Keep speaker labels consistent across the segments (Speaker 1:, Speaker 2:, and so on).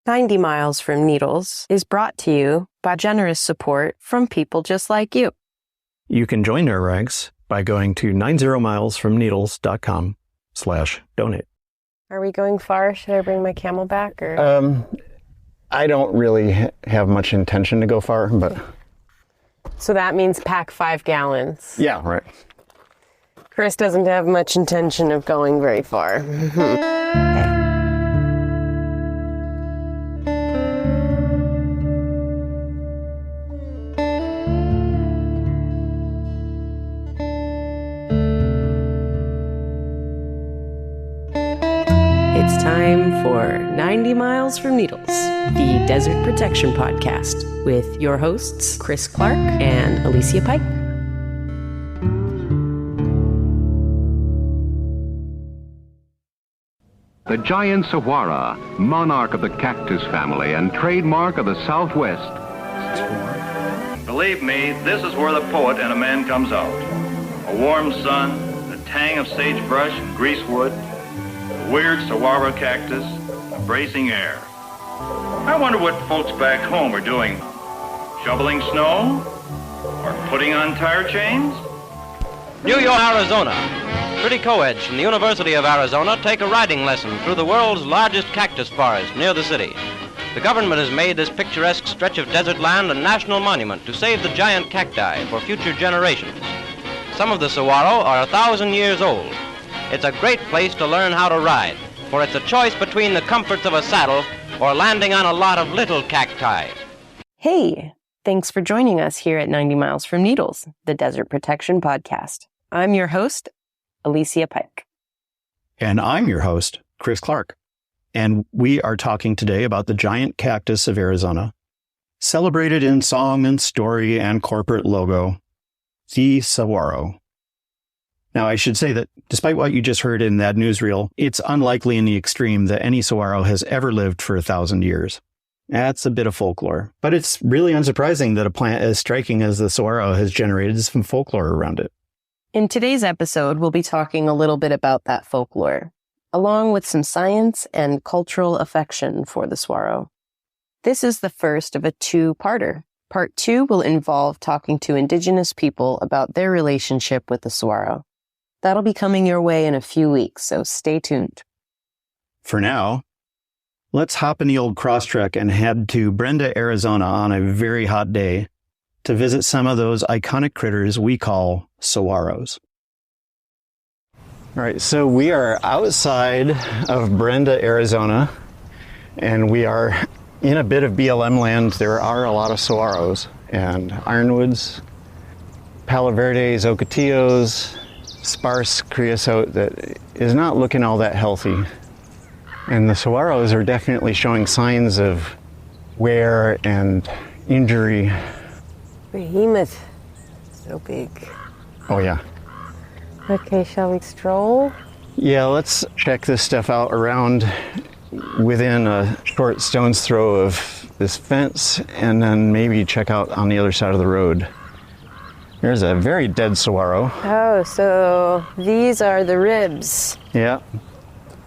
Speaker 1: 90 Miles from Needles is brought to you by generous support from people just like you.
Speaker 2: You can join our ranks by going to 90milesfromneedles.com/donate.
Speaker 1: Are we going far? Should I bring my camel back? Or?
Speaker 2: I don't really have much intention to go far, but...
Speaker 1: So that means pack 5 gallons.
Speaker 2: Yeah, right.
Speaker 1: Chris doesn't have much intention of going very far. Okay. It's time for 90 Miles from Needles, the Desert Protection Podcast, with your hosts, Chris Clark and Alicia Pike.
Speaker 3: The giant saguaro, monarch of the cactus family and trademark of the Southwest.
Speaker 4: Believe me, this is where the poet in a man comes out. A warm sun, the tang of sagebrush and greasewood, a weird saguaro cactus, a bracing air. I wonder what folks back home are doing. Shoveling snow? Or putting on tire chains?
Speaker 5: New York, Arizona. Pretty co-eds from the University of Arizona take a riding lesson through the world's largest cactus forest near the city. The government has made this picturesque stretch of desert land a national monument to save the giant cacti for future generations. Some of the saguaro are 1,000 years old. It's a great place to learn how to ride, for it's a choice between the comforts of a saddle or landing on a lot of little cacti.
Speaker 1: Hey, thanks for joining us here at 90 Miles from Needles, the Desert Protection Podcast. I'm your host, Alicia Pike.
Speaker 2: And I'm your host, Chris Clark. And we are talking today about the giant cactus of Arizona, celebrated in song and story and corporate logo, the saguaro. Now, I should say that despite what you just heard in that newsreel, it's unlikely in the extreme that any saguaro has ever lived for 1,000 years. That's a bit of folklore, but it's really unsurprising that a plant as striking as the saguaro has generated some folklore around it.
Speaker 1: In today's episode, we'll be talking a little bit about that folklore, along with some science and cultural affection for the saguaro. This is the first of a two-parter. Part 2 will involve talking to indigenous people about their relationship with the saguaro. That'll be coming your way in a few weeks, so stay tuned.
Speaker 2: For now, let's hop in the old crosstrek and head to Brenda, Arizona on a very hot day to visit some of those iconic critters we call saguaros. All right, so we are outside of Brenda, Arizona, and we are in a bit of BLM land. There are a lot of saguaros and ironwoods, palo verdes, ocotillos, sparse creosote that is not looking all that healthy. And the saguaros are definitely showing signs of wear and injury.
Speaker 1: Behemoth. So big.
Speaker 2: Oh, yeah.
Speaker 1: Okay, shall we stroll?
Speaker 2: Yeah, let's check this stuff out around within a short stone's throw of this fence, and then maybe check out on the other side of the road. There's a very dead saguaro.
Speaker 1: Oh, so these are the ribs.
Speaker 2: Yeah.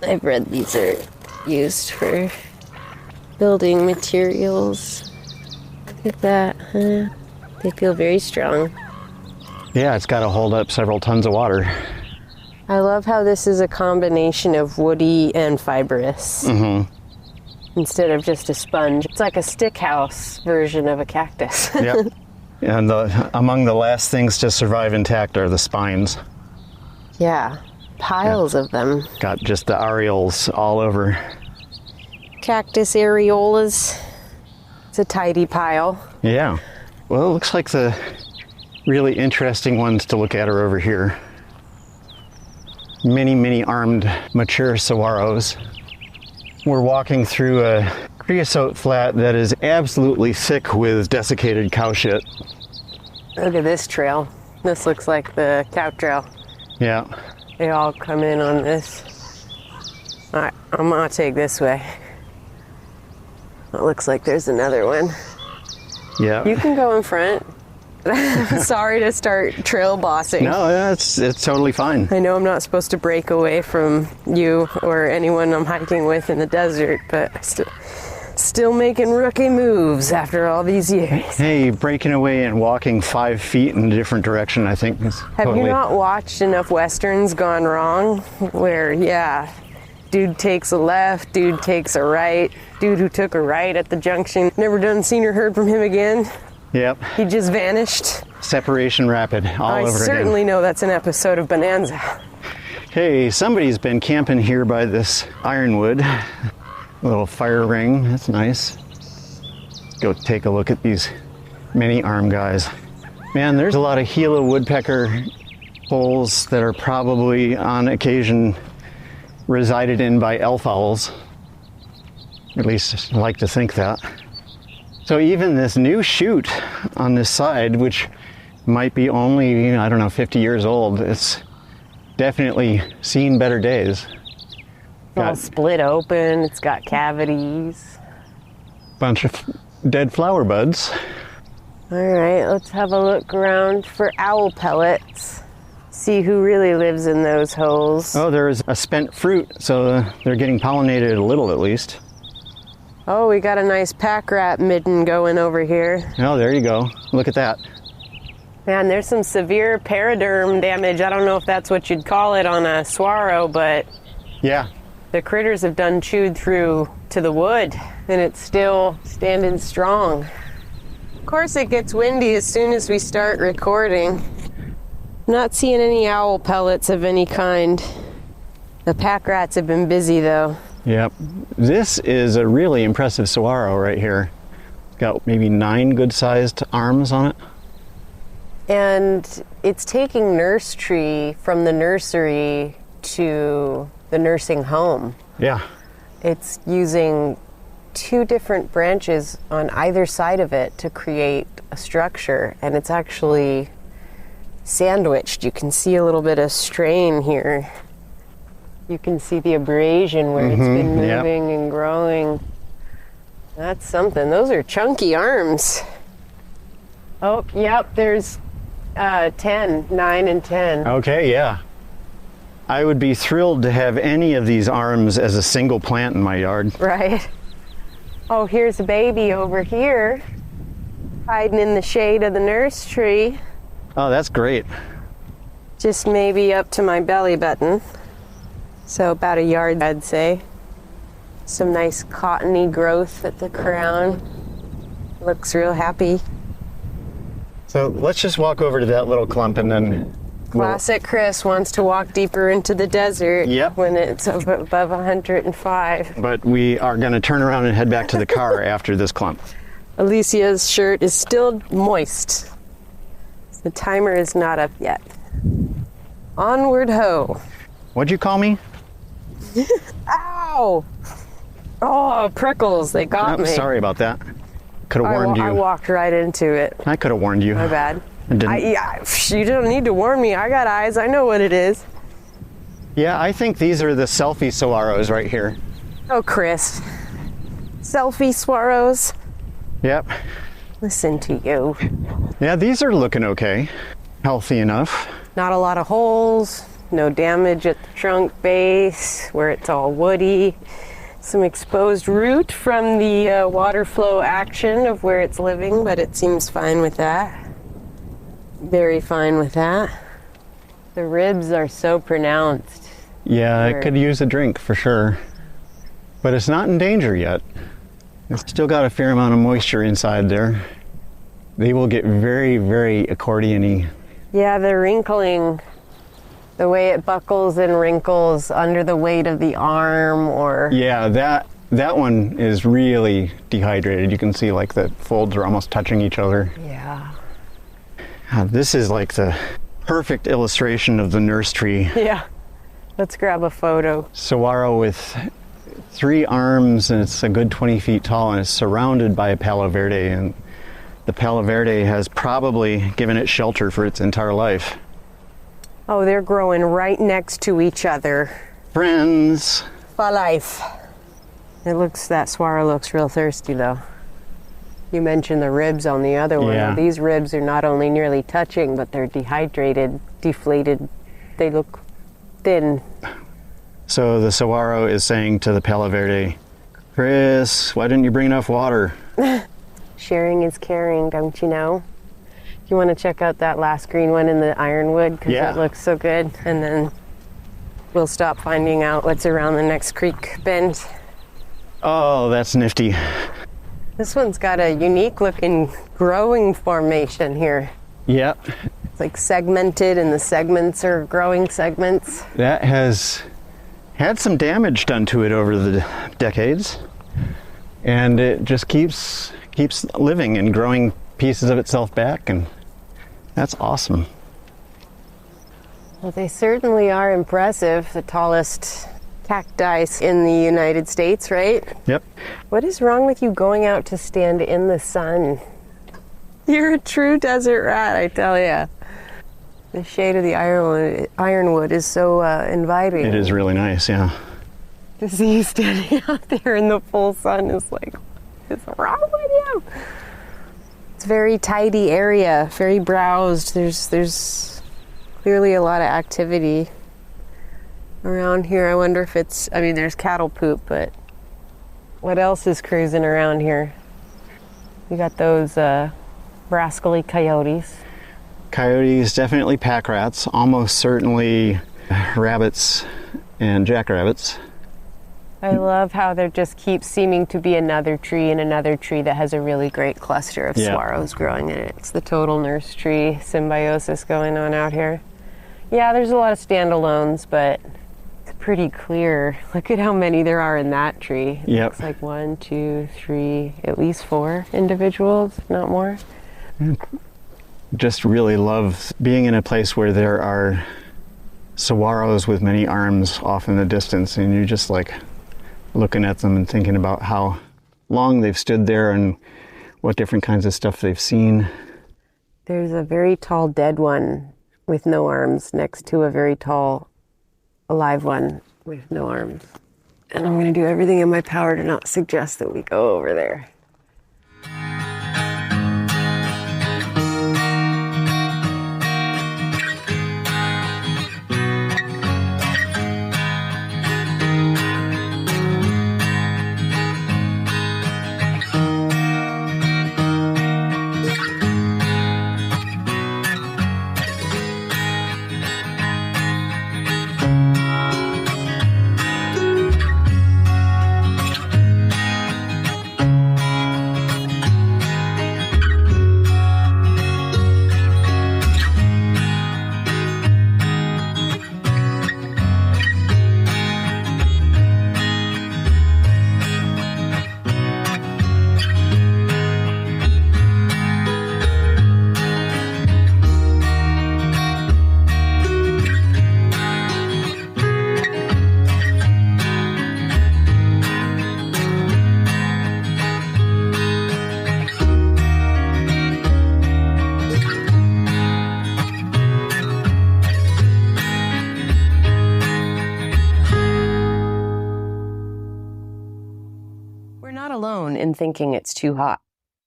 Speaker 1: I've read these are used for building materials. Look at that, huh? They feel very strong.
Speaker 2: Yeah, it's got to hold up several tons of water.
Speaker 1: I love how this is a combination of woody and fibrous.
Speaker 2: Mm-hmm.
Speaker 1: Instead of just a sponge. It's like a stick house version of a cactus.
Speaker 2: Yep. And among the last things to survive intact are the spines.
Speaker 1: Yeah, piles of them.
Speaker 2: Got just the areoles all over.
Speaker 1: Cactus areolas. It's a tidy pile.
Speaker 2: Yeah. Well, it looks like the really interesting ones to look at are over here. Many armed mature saguaros. We're walking through a creosote flat that is absolutely thick with desiccated cow shit.
Speaker 1: Look at this trail. This looks like the cow trail.
Speaker 2: Yeah.
Speaker 1: They all come in on this. All right, I'm gonna take this way. It looks like there's another one.
Speaker 2: Yeah.
Speaker 1: You can go in front. Sorry to start trail bossing.
Speaker 2: No, it's totally fine.
Speaker 1: I know I'm not supposed to break away from you or anyone I'm hiking with in the desert, but I Still making rookie moves after all these years.
Speaker 2: Hey, breaking away and walking 5 feet in a different direction, I think.
Speaker 1: Have you not watched enough Westerns gone wrong? Where, yeah, dude takes a left, dude takes a right, dude who took a right at the junction, never done seen or heard from him again.
Speaker 2: Yep.
Speaker 1: He just vanished.
Speaker 2: Separation rapid all over again.
Speaker 1: I certainly know that's an episode of Bonanza.
Speaker 2: Hey, somebody's been camping here by this ironwood. A little fire ring, that's nice. Let's go take a look at these mini arm guys. Man, there's a lot of Gila woodpecker holes that are probably on occasion resided in by elf owls. At least I like to think that. So even this new chute on this side, which might be only, I don't know, 50 years old, it's definitely seen better days.
Speaker 1: It's all split open, it's got cavities.
Speaker 2: Bunch of dead flower buds.
Speaker 1: All right, let's have a look around for owl pellets. See who really lives in those holes.
Speaker 2: Oh, there's a spent fruit, so they're getting pollinated a little at least.
Speaker 1: Oh, we got a nice pack rat midden going over here.
Speaker 2: Oh, there you go. Look at that.
Speaker 1: Man, there's some severe paraderm damage. I don't know if that's what you'd call it on a saguaro, but
Speaker 2: yeah,
Speaker 1: the critters have done chewed through to the wood, and it's still standing strong. Of course, it gets windy as soon as we start recording. Not seeing any owl pellets of any kind. The pack rats have been busy, though.
Speaker 2: Yep. This is a really impressive saguaro right here. It's got maybe 9 good-sized arms on it.
Speaker 1: And it's taking nurse tree from the nursery to the nursing home.
Speaker 2: Yeah.
Speaker 1: It's using 2 different branches on either side of it to create a structure, and it's actually sandwiched. You can see a little bit of strain here. You can see the abrasion where it's been moving and growing. That's something. Those are chunky arms. Oh, yep, there's 10, 9 and 10.
Speaker 2: Okay, yeah. I would be thrilled to have any of these arms as a single plant in my yard.
Speaker 1: Right. Oh, here's a baby over here, hiding in the shade of the nurse tree.
Speaker 2: Oh, that's great.
Speaker 1: Just maybe up to my belly button. So about a yard, I'd say. Some nice cottony growth at the crown. Looks real happy.
Speaker 2: So let's just walk over to that little clump and then...
Speaker 1: Classic Chris wants to walk deeper into the desert when it's above 105.
Speaker 2: But we are going to turn around and head back to the car after this clump.
Speaker 1: Alicia's shirt is still moist. The timer is not up yet. Onward ho.
Speaker 2: What'd you call me?
Speaker 1: Ow! Oh, prickles, they got me.
Speaker 2: Sorry about that. Could have warned you.
Speaker 1: I walked right into it.
Speaker 2: I could have warned you.
Speaker 1: My bad.
Speaker 2: I didn't.
Speaker 1: You don't need to warn me. I got eyes. I know what it is.
Speaker 2: Yeah, I think these are the selfie saguaros right here.
Speaker 1: Oh, Chris. Selfie swallows.
Speaker 2: Yep.
Speaker 1: Listen to you.
Speaker 2: Yeah, these are looking okay. Healthy enough.
Speaker 1: Not a lot of holes. No damage at the trunk base where it's all woody. Some exposed root from the water flow action of where it's living, but it seems fine with that. Very fine with that. The ribs are so pronounced.
Speaker 2: Yeah, it could use a drink for sure. But it's not in danger yet. It's still got a fair amount of moisture inside there. They will get very, very accordion-y.
Speaker 1: Yeah, the wrinkling, the way it buckles and wrinkles under the weight of the arm or...
Speaker 2: Yeah, that one is really dehydrated. You can see like the folds are almost touching each other.
Speaker 1: Yeah.
Speaker 2: This is like the perfect illustration of the nurse tree.
Speaker 1: Yeah. Let's grab a photo.
Speaker 2: Saguaro with 3 arms, and it's a good 20 feet tall, and it's surrounded by a palo verde, and the palo verde has probably given it shelter for its entire life.
Speaker 1: Oh, they're growing right next to each other.
Speaker 2: Friends.
Speaker 1: For life. That saguaro looks real thirsty though. You mentioned the ribs on the other one.
Speaker 2: Yeah.
Speaker 1: These ribs are not only nearly touching, but they're dehydrated, deflated. They look thin.
Speaker 2: So the saguaro is saying to the palo verde, Chris, why didn't you bring enough water?
Speaker 1: Sharing is caring, don't you know? You want to check out that last green one in the ironwood because it looks so good, and then we'll stop finding out what's around the next creek bend.
Speaker 2: Oh, that's nifty.
Speaker 1: This one's got a unique looking growing formation here.
Speaker 2: Yep.
Speaker 1: It's like segmented, and the segments are growing segments.
Speaker 2: That has had some damage done to it over the decades, and it just keeps living and growing pieces of itself back, and that's awesome.
Speaker 1: Well, they certainly are impressive. The tallest cacti in the United States, right?
Speaker 2: Yep.
Speaker 1: What is wrong with you going out to stand in the sun? You're a true desert rat, I tell ya. The shade of the ironwood is so inviting.
Speaker 2: It is really nice, yeah.
Speaker 1: To see you standing out there in the full sun is like, what's wrong with you? It's a very tidy area, very browsed. There's clearly a lot of activity around here. I wonder if there's cattle poop, but what else is cruising around here? We got those rascally coyotes.
Speaker 2: Coyotes, definitely pack rats, almost certainly rabbits and jackrabbits.
Speaker 1: I love how there just keeps seeming to be another tree and another tree that has a really great cluster of saguaros growing in it. It's the total nurse tree symbiosis going on out here. Yeah, there's a lot of standalones, but it's pretty clear. Look at how many there are in that tree. It looks like 1, 2, 3, at least 4 individuals, if not more.
Speaker 2: Just really love being in a place where there are saguaros with many arms off in the distance, and you're just like looking at them and thinking about how long they've stood there and what different kinds of stuff they've seen.
Speaker 1: There's a very tall dead one with no arms next to a very tall alive one with no arms. And I'm going to do everything in my power to not suggest that we go over there. In thinking it's too hot.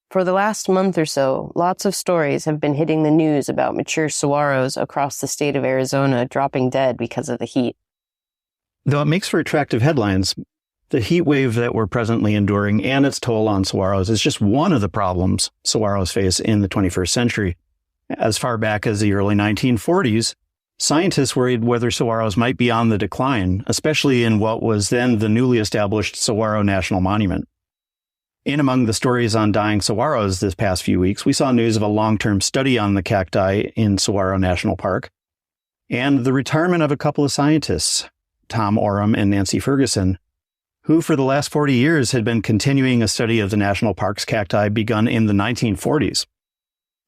Speaker 1: For the last month or so, lots of stories have been hitting the news about mature saguaros across the state of Arizona dropping dead because of the heat.
Speaker 2: Though it makes for attractive headlines, the heat wave that we're presently enduring and its toll on saguaros is just one of the problems saguaros face in the 21st century. As far back as the early 1940s, scientists worried whether saguaros might be on the decline, especially in what was then the newly established Saguaro National Monument. In among the stories on dying saguaros this past few weeks, we saw news of a long-term study on the cacti in Saguaro National Park and the retirement of a couple of scientists, Tom Oram and Nancy Ferguson, who for the last 40 years had been continuing a study of the national park's cacti begun in the 1940s.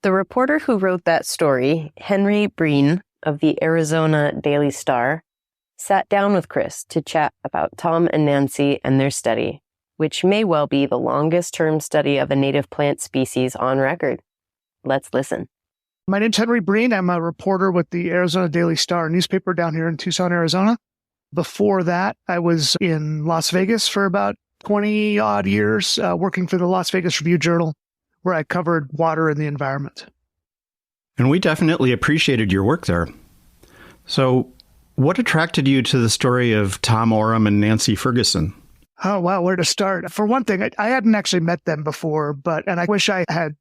Speaker 1: The reporter who wrote that story, Henry Brean of the Arizona Daily Star, sat down with Chris to chat about Tom and Nancy and their study, which may well be the longest-term study of a native plant species on record. Let's listen.
Speaker 6: My name's Henry Brean. I'm a reporter with the Arizona Daily Star newspaper down here in Tucson, Arizona. Before that, I was in Las Vegas for about 20-odd years, working for the Las Vegas Review-Journal, where I covered water and the environment.
Speaker 2: And we definitely appreciated your work there. So what attracted you to the story of Tom Oram and Nancy Ferguson?
Speaker 6: Oh, wow. Where to start? For one thing, I hadn't actually met them before, and I wish I had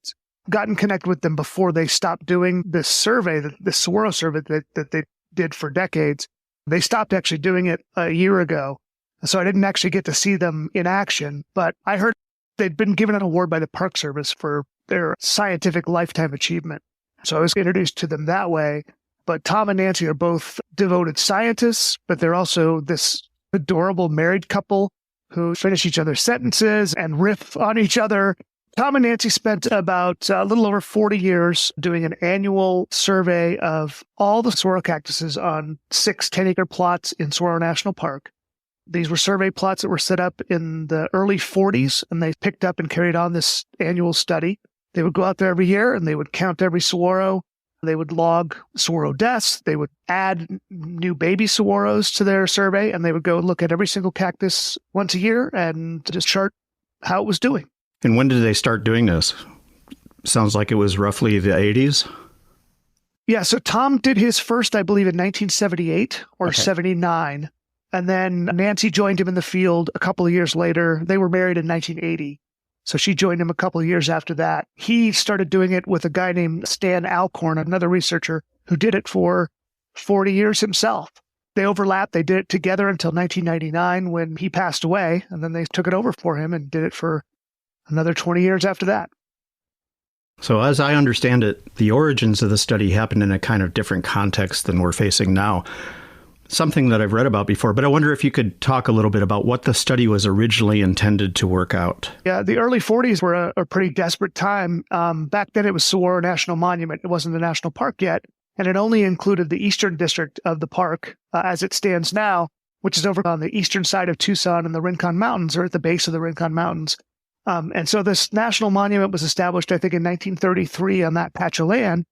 Speaker 6: gotten connected with them before they stopped doing this survey, the Saguaro survey that they did for decades. They stopped actually doing it a year ago. So I didn't actually get to see them in action, but I heard they'd been given an award by the Park Service for their scientific lifetime achievement. So I was introduced to them that way. But Tom and Nancy are both devoted scientists, but they're also this adorable married couple who finish each other's sentences and riff on each other. Tom and Nancy spent about a little over 40 years doing an annual survey of all the saguaro cactuses on 6 10-acre plots in Saguaro National Park. These were survey plots that were set up in the early 40s, and they picked up and carried on this annual study. They would go out there every year, and they would count every saguaro. They would log saguaro deaths. They would add new baby saguaros to their survey, and they would go look at every single cactus once a year and just chart how it was doing.
Speaker 2: And when did they start doing this? Sounds like it was roughly the 80s.
Speaker 6: Yeah, so Tom did his first, I believe, in 1978 or 79. And then Nancy joined him in the field a couple of years later. They were married in 1980. So she joined him a couple of years after that. He started doing it with a guy named Stan Alcorn, another researcher who did it for 40 years himself. They overlapped. They did it together until 1999 when he passed away. And then they took it over for him and did it for another 20 years after that.
Speaker 2: So as I understand it, the origins of the study happened in a kind of different context than we're facing now. Something that I've read about before, but I wonder if you could talk a little bit about what the study was originally intended to work out.
Speaker 6: Yeah, the early 40s were a pretty desperate time. Back then it was Saguaro National Monument. It wasn't a national park yet, and it only included the eastern district of the park as it stands now, which is over on the eastern side of Tucson and the Rincon Mountains, or at the base of the Rincon Mountains. And so this national monument was established, I think, in 1933 on that patch of land.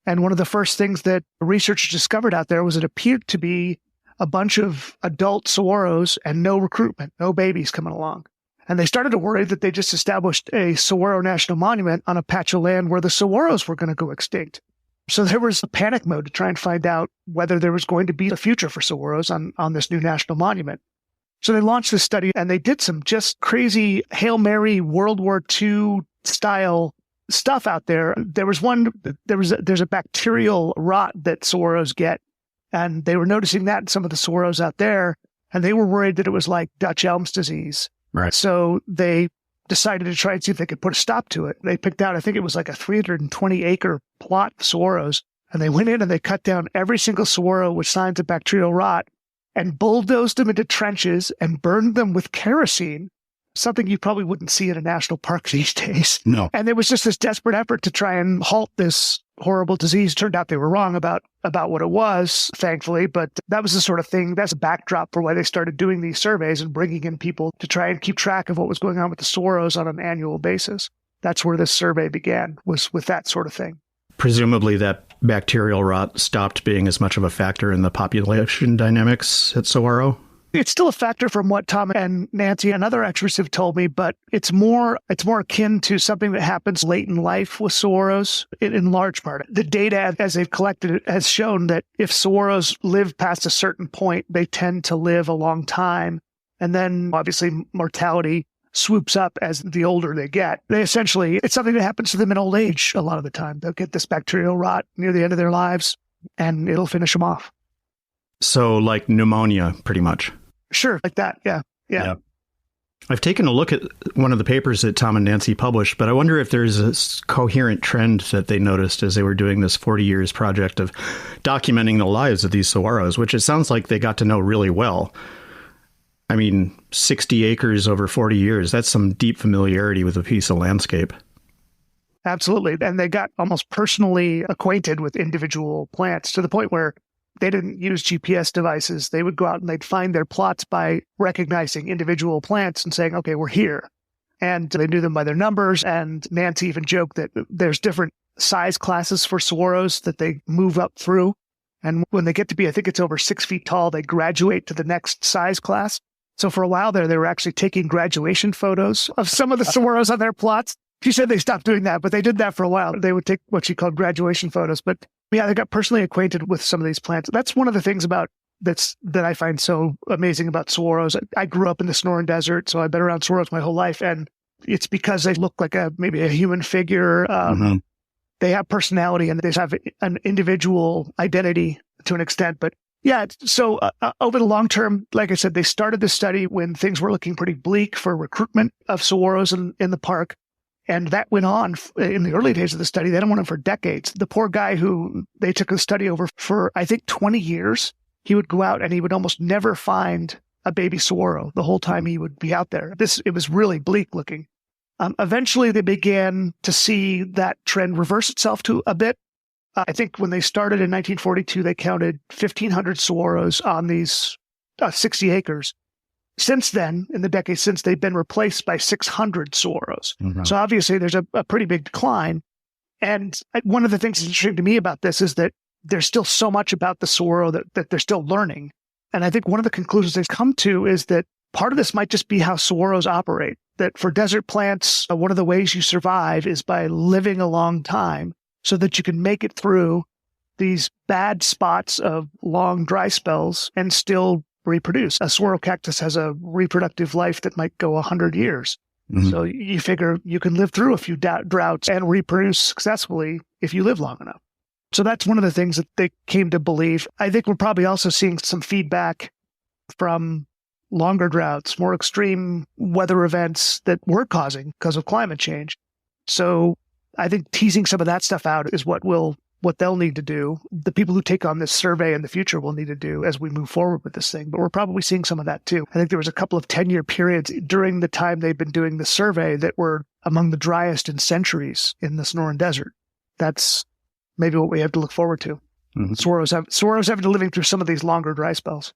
Speaker 6: And one of the first things that researchers discovered out there was it appeared to be a bunch of adult saguaros and no recruitment, no babies coming along. And they started to worry that they just established a Saguaro National Monument on a patch of land where the saguaros were going to go extinct. So there was a panic mode to try and find out whether there was going to be a future for saguaros on this new national monument. So they launched this study and they did some just crazy Hail Mary World War II style stuff out there. There's a bacterial rot that saguaros get. And they were noticing that in some of the saguaros out there, and they were worried that it was like Dutch Elm's disease.
Speaker 2: Right.
Speaker 6: So they decided to try and see if they could put a stop to it. They picked out, I think it was like a 320-acre plot of saguaros, and they went in and they cut down every single saguaro with signs of bacterial rot and bulldozed them into trenches and burned them with kerosene, something you probably wouldn't see in a national park these days.
Speaker 2: No.
Speaker 6: And there was just this desperate effort to try and halt this horrible disease. Turned out they were wrong about what it was, thankfully, but that was the sort of thing, that's a backdrop for why they started doing these surveys and bringing in people to try and keep track of what was going on with the saguaros on an annual basis. That's where this survey began, was with that sort of thing.
Speaker 2: Presumably that bacterial rot stopped being as much of a factor in the population dynamics at Saguaro?
Speaker 6: It's still a factor from what Tom and Nancy and other experts have told me, but it's more akin to something that happens late in life with saguaros in large part. The data, as they've collected it, has shown that if saguaros live past a certain point, they tend to live a long time. And then obviously mortality swoops up as the older they get. It's something that happens to them in old age a lot of the time. They'll get this bacterial rot near the end of their lives and it'll finish them off.
Speaker 2: So like pneumonia, pretty much.
Speaker 6: Sure, like that. Yeah.
Speaker 2: I've taken a look at one of the papers that Tom and Nancy published, but I wonder if there's a coherent trend that they noticed as they were doing this 40 years project of documenting the lives of these saguaros, which it sounds like they got to know really well. I mean, 60 acres over 40 years, that's some deep familiarity with a piece of landscape.
Speaker 6: Absolutely. And they got almost personally acquainted with individual plants to the point where they didn't use GPS devices. They would go out and they'd find their plots by recognizing individual plants and saying, okay, we're here. And they knew them by their numbers. And Nancy even joked that there's different size classes for saguaros that they move up through. And when they get to be, I think it's over 6 feet tall, they graduate to the next size class. So for a while there, they were actually taking graduation photos of some of the saguaros on their plots. She said they stopped doing that, but they did that for a while. They would take what she called graduation photos. But yeah, they got personally acquainted with some of these plants. That's one of the things about that I find so amazing about saguaros. I grew up in the Sonoran Desert, so I've been around saguaros my whole life, and it's because they look like maybe a human figure. They have personality and they have an individual identity to an extent. But yeah, so over the long term, like I said, they started this study when things were looking pretty bleak for recruitment of saguaros in the park. And that went on in the early days of the study. That went on for decades. The poor guy who they took the study over for, I think, 20 years, he would go out and he would almost never find a baby saguaro the whole time he would be out there. It was really bleak looking. Eventually, they began to see that trend reverse itself to a bit. I think when they started in 1942, they counted 1,500 saguaros on these 60 acres. Since then, in the decades since, they've been replaced by 600 saguaros. So obviously, there's a pretty big decline. And one of the things that's interesting to me about this is that there's still so much about the saguaro that they're still learning. And I think one of the conclusions they've come to is that part of this might just be how saguaros operate. That for desert plants, one of the ways you survive is by living a long time so that you can make it through these bad spots of long dry spells and still reproduce. A saguaro cactus has a reproductive life that might go 100 years. So you figure you can live through a few droughts and reproduce successfully if you live long enough. So that's one of the things that they came to believe. I think we're probably also seeing some feedback from longer droughts, more extreme weather events that we're causing because of climate change. So I think teasing some of that stuff out is what they'll need to do. The people who take on this survey in the future will need to do as we move forward with this thing. But we're probably seeing some of that too. I think there was a couple of 10-year periods during the time they've been doing the survey that were among the driest in centuries in the Sonoran Desert. That's maybe what we have to look forward to. Saguaros having to living through some of these longer dry spells.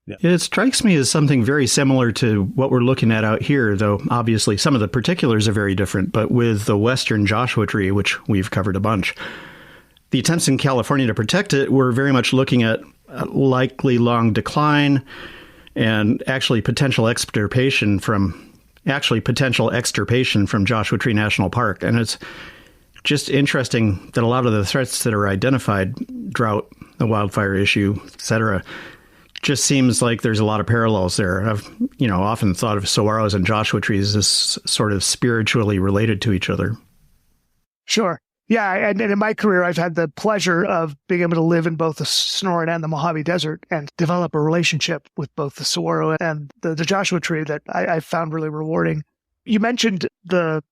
Speaker 2: Yeah. It strikes me as something very similar to what we're looking at out here, though obviously some of the particulars are very different. But with the western Joshua tree, which we've covered a bunch, the attempts in California to protect it were very much looking at a likely long decline and actually potential extirpation from Joshua Tree National Park. And it's just interesting that a lot of the threats that are identified, drought, the wildfire issue, et cetera, just seems like there's a lot of parallels there. I've, often thought of saguaros and Joshua trees as sort of spiritually related to each other.
Speaker 6: Sure. Yeah. And in my career, I've had the pleasure of being able to live in both the Sonoran and the Mojave Desert and develop a relationship with both the saguaro and the Joshua tree that I found really rewarding. You mentioned the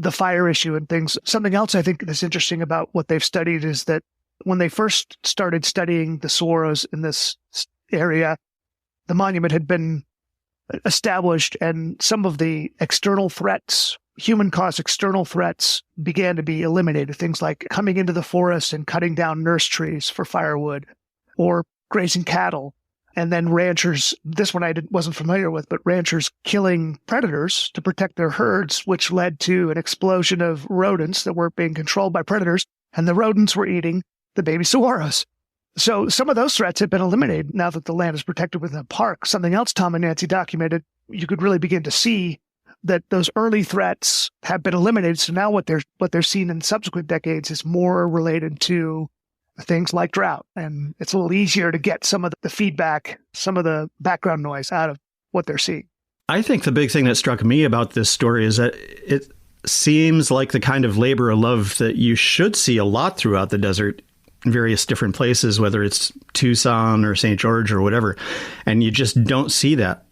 Speaker 6: fire issue and things. Something else I think that's interesting about what they've studied is that when they first started studying the saguaros in this area, the monument had been established and some of the external threats, human-caused external threats, began to be eliminated. Things like coming into the forest and cutting down nurse trees for firewood or grazing cattle. And then ranchers, this one I wasn't familiar with, but ranchers killing predators to protect their herds, which led to an explosion of rodents that weren't being controlled by predators. And the rodents were eating the baby saguaros. So some of those threats have been eliminated now that the land is protected within a park. Something else Tom and Nancy documented, you could really begin to see that those early threats have been eliminated. So now what they're seeing in subsequent decades is more related to things like drought. And it's a little easier to get some of the feedback, some of the background noise out of what they're seeing.
Speaker 2: I think the big thing that struck me about this story is that it seems like the kind of labor of love that you should see a lot throughout the desert in various different places, whether it's Tucson or St. George or whatever. And you just don't see that.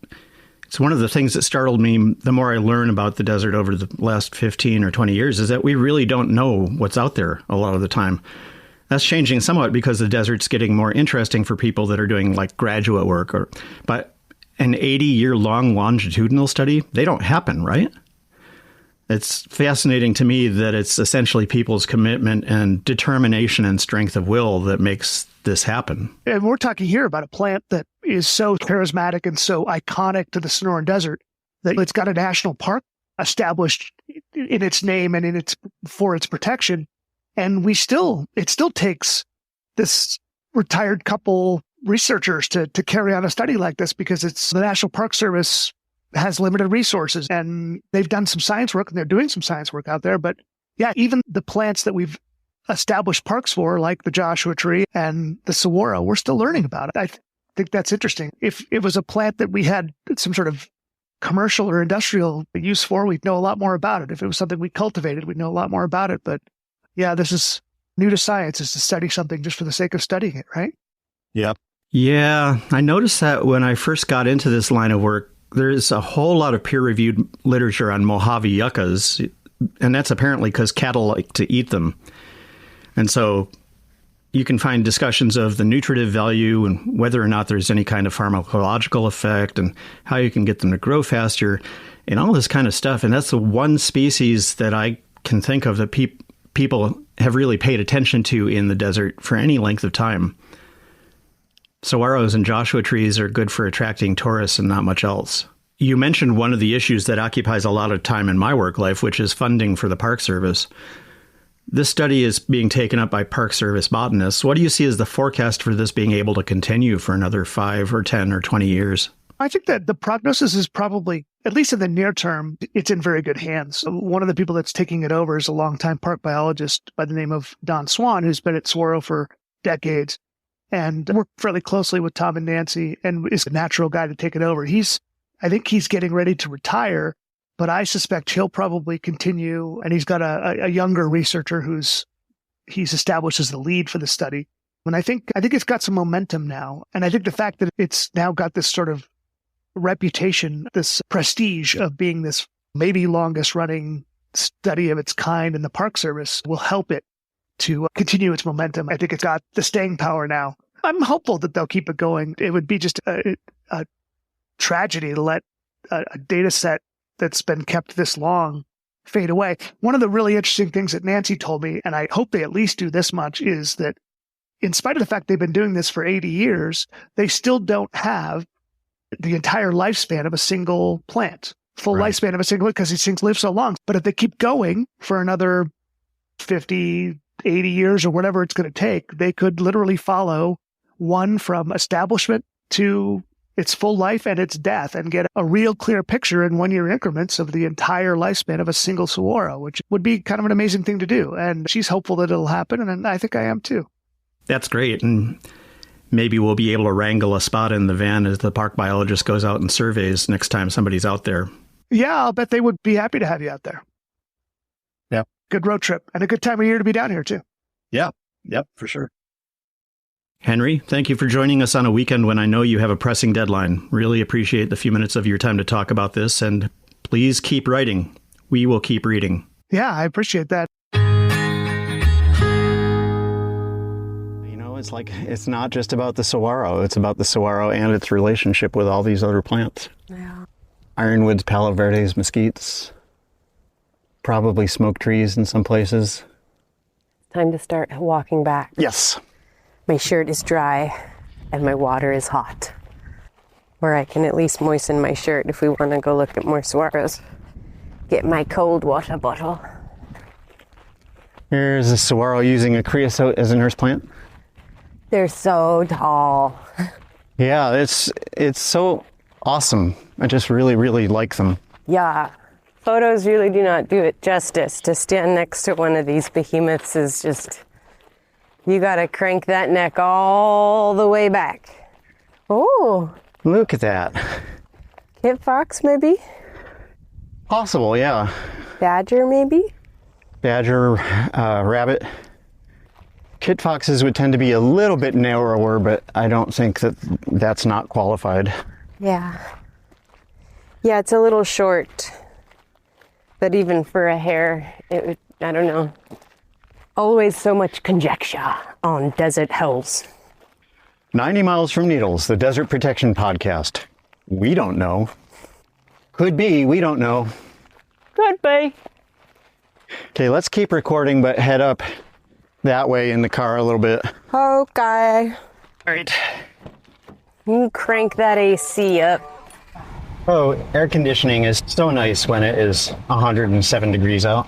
Speaker 2: It's one of the things that startled me the more I learn about the desert over the last 15 or 20 years is that we really don't know what's out there a lot of the time. That's changing somewhat because the desert's getting more interesting for people that are doing like graduate work. But an 80-year-long longitudinal study, they don't happen, right? It's fascinating to me that it's essentially people's commitment and determination and strength of will that makes this happen.
Speaker 6: And we're talking here about a plant that is so charismatic and so iconic to the Sonoran Desert that it's got a national park established in its name and for its protection. And it still takes this retired couple researchers to carry on a study like this because it's the National Park Service has limited resources and they've done some science work and they're doing some science work out there. But yeah, even the plants that we've established parks for, like the Joshua tree and the saguaro, we're still learning about it. think that's interesting. If it was a plant that we had some sort of commercial or industrial use for, we'd know a lot more about it. If it was something we cultivated, we'd know a lot more about it. But yeah, this is new to science, is to study something just for the sake of studying it, right?
Speaker 2: Yep. Yeah, I noticed that when I first got into this line of work, there's a whole lot of peer-reviewed literature on Mojave yuccas, and that's apparently because cattle like to eat them. And so you can find discussions of the nutritive value and whether or not there's any kind of pharmacological effect and how you can get them to grow faster and all this kind of stuff. And that's the one species that I can think of that people have really paid attention to in the desert for any length of time. Saguaros and Joshua trees are good for attracting tourists and not much else. You mentioned one of the issues that occupies a lot of time in my work life, which is funding for the Park Service. This study is being taken up by Park Service botanists. What do you see as the forecast for this being able to continue for another 5 or 10 or 20 years?
Speaker 6: I think that the prognosis is probably, at least in the near term, it's in very good hands. One of the people that's taking it over is a longtime park biologist by the name of Don Swan, who's been at Saguaro for decades and worked fairly closely with Tom and Nancy and is a natural guy to take it over. I think he's getting ready to retire, but I suspect he'll probably continue. And he's got a younger researcher he's established as the lead for the study. And I think it's got some momentum now. And I think the fact that it's now got this sort of reputation, this prestige of being this maybe longest running study of its kind in the Park Service will help it to continue its momentum. I think it's got the staying power now. I'm hopeful that they'll keep it going. It would be just a tragedy to let a data set that's been kept this long fade away. One of the really interesting things that Nancy told me, and I hope they at least do this much, is that in spite of the fact they've been doing this for 80 years, they still don't have the entire lifespan of a single plant, lifespan of a single, because these things live so long. But if they keep going for another 50, 80 years or whatever it's going to take, they could literally follow one from establishment to its full life and its death and get a real clear picture in 1 year increments of the entire lifespan of a single saguaro, which would be kind of an amazing thing to do. And she's hopeful that it'll happen. And I think I am too.
Speaker 2: That's great. And maybe we'll be able to wrangle a spot in the van as the park biologist goes out and surveys next time somebody's out there.
Speaker 6: Yeah, I'll bet they would be happy to have you out there.
Speaker 2: Yeah.
Speaker 6: Good road trip and a good time of year to be down here too.
Speaker 2: Yeah. Yep, for sure. Henry, thank you for joining us on a weekend when I know you have a pressing deadline. Really appreciate the few minutes of your time to talk about this, and please keep writing. We will keep reading.
Speaker 6: Yeah, I appreciate that.
Speaker 2: You know, it's not just about the saguaro. It's about the saguaro and its relationship with all these other plants.
Speaker 1: Yeah.
Speaker 2: Ironwoods, palo verdes, mesquites, probably smoke trees in some places.
Speaker 1: Time to start walking back.
Speaker 2: Yes.
Speaker 1: My shirt is dry and my water is hot. Or I can at least moisten my shirt if we want to go look at more saguaros. Get my cold water bottle.
Speaker 2: Here's a saguaro using a creosote as a nurse plant.
Speaker 1: They're so tall.
Speaker 2: Yeah, it's so awesome. I just really, really like them.
Speaker 1: Yeah. Photos really do not do it justice. To stand next to one of these behemoths is just... You gotta crank that neck all the way back. Oh.
Speaker 2: Look at that.
Speaker 1: Kit fox, maybe?
Speaker 2: Possible, yeah.
Speaker 1: Badger, maybe?
Speaker 2: Badger, rabbit. Kit foxes would tend to be a little bit narrower, but I don't think that's not qualified.
Speaker 1: Yeah. Yeah, it's a little short. But even for a hare, I don't know. Always so much conjecture on desert hills.
Speaker 2: 90 Miles from Needles, the Desert Protection Podcast. We don't know. Could be, we don't know.
Speaker 1: Could be.
Speaker 2: Okay, let's keep recording, but head up that way in the car a little bit.
Speaker 1: Okay.
Speaker 2: All right.
Speaker 1: You crank that AC up.
Speaker 2: Oh, air conditioning is so nice when it is 107 degrees out.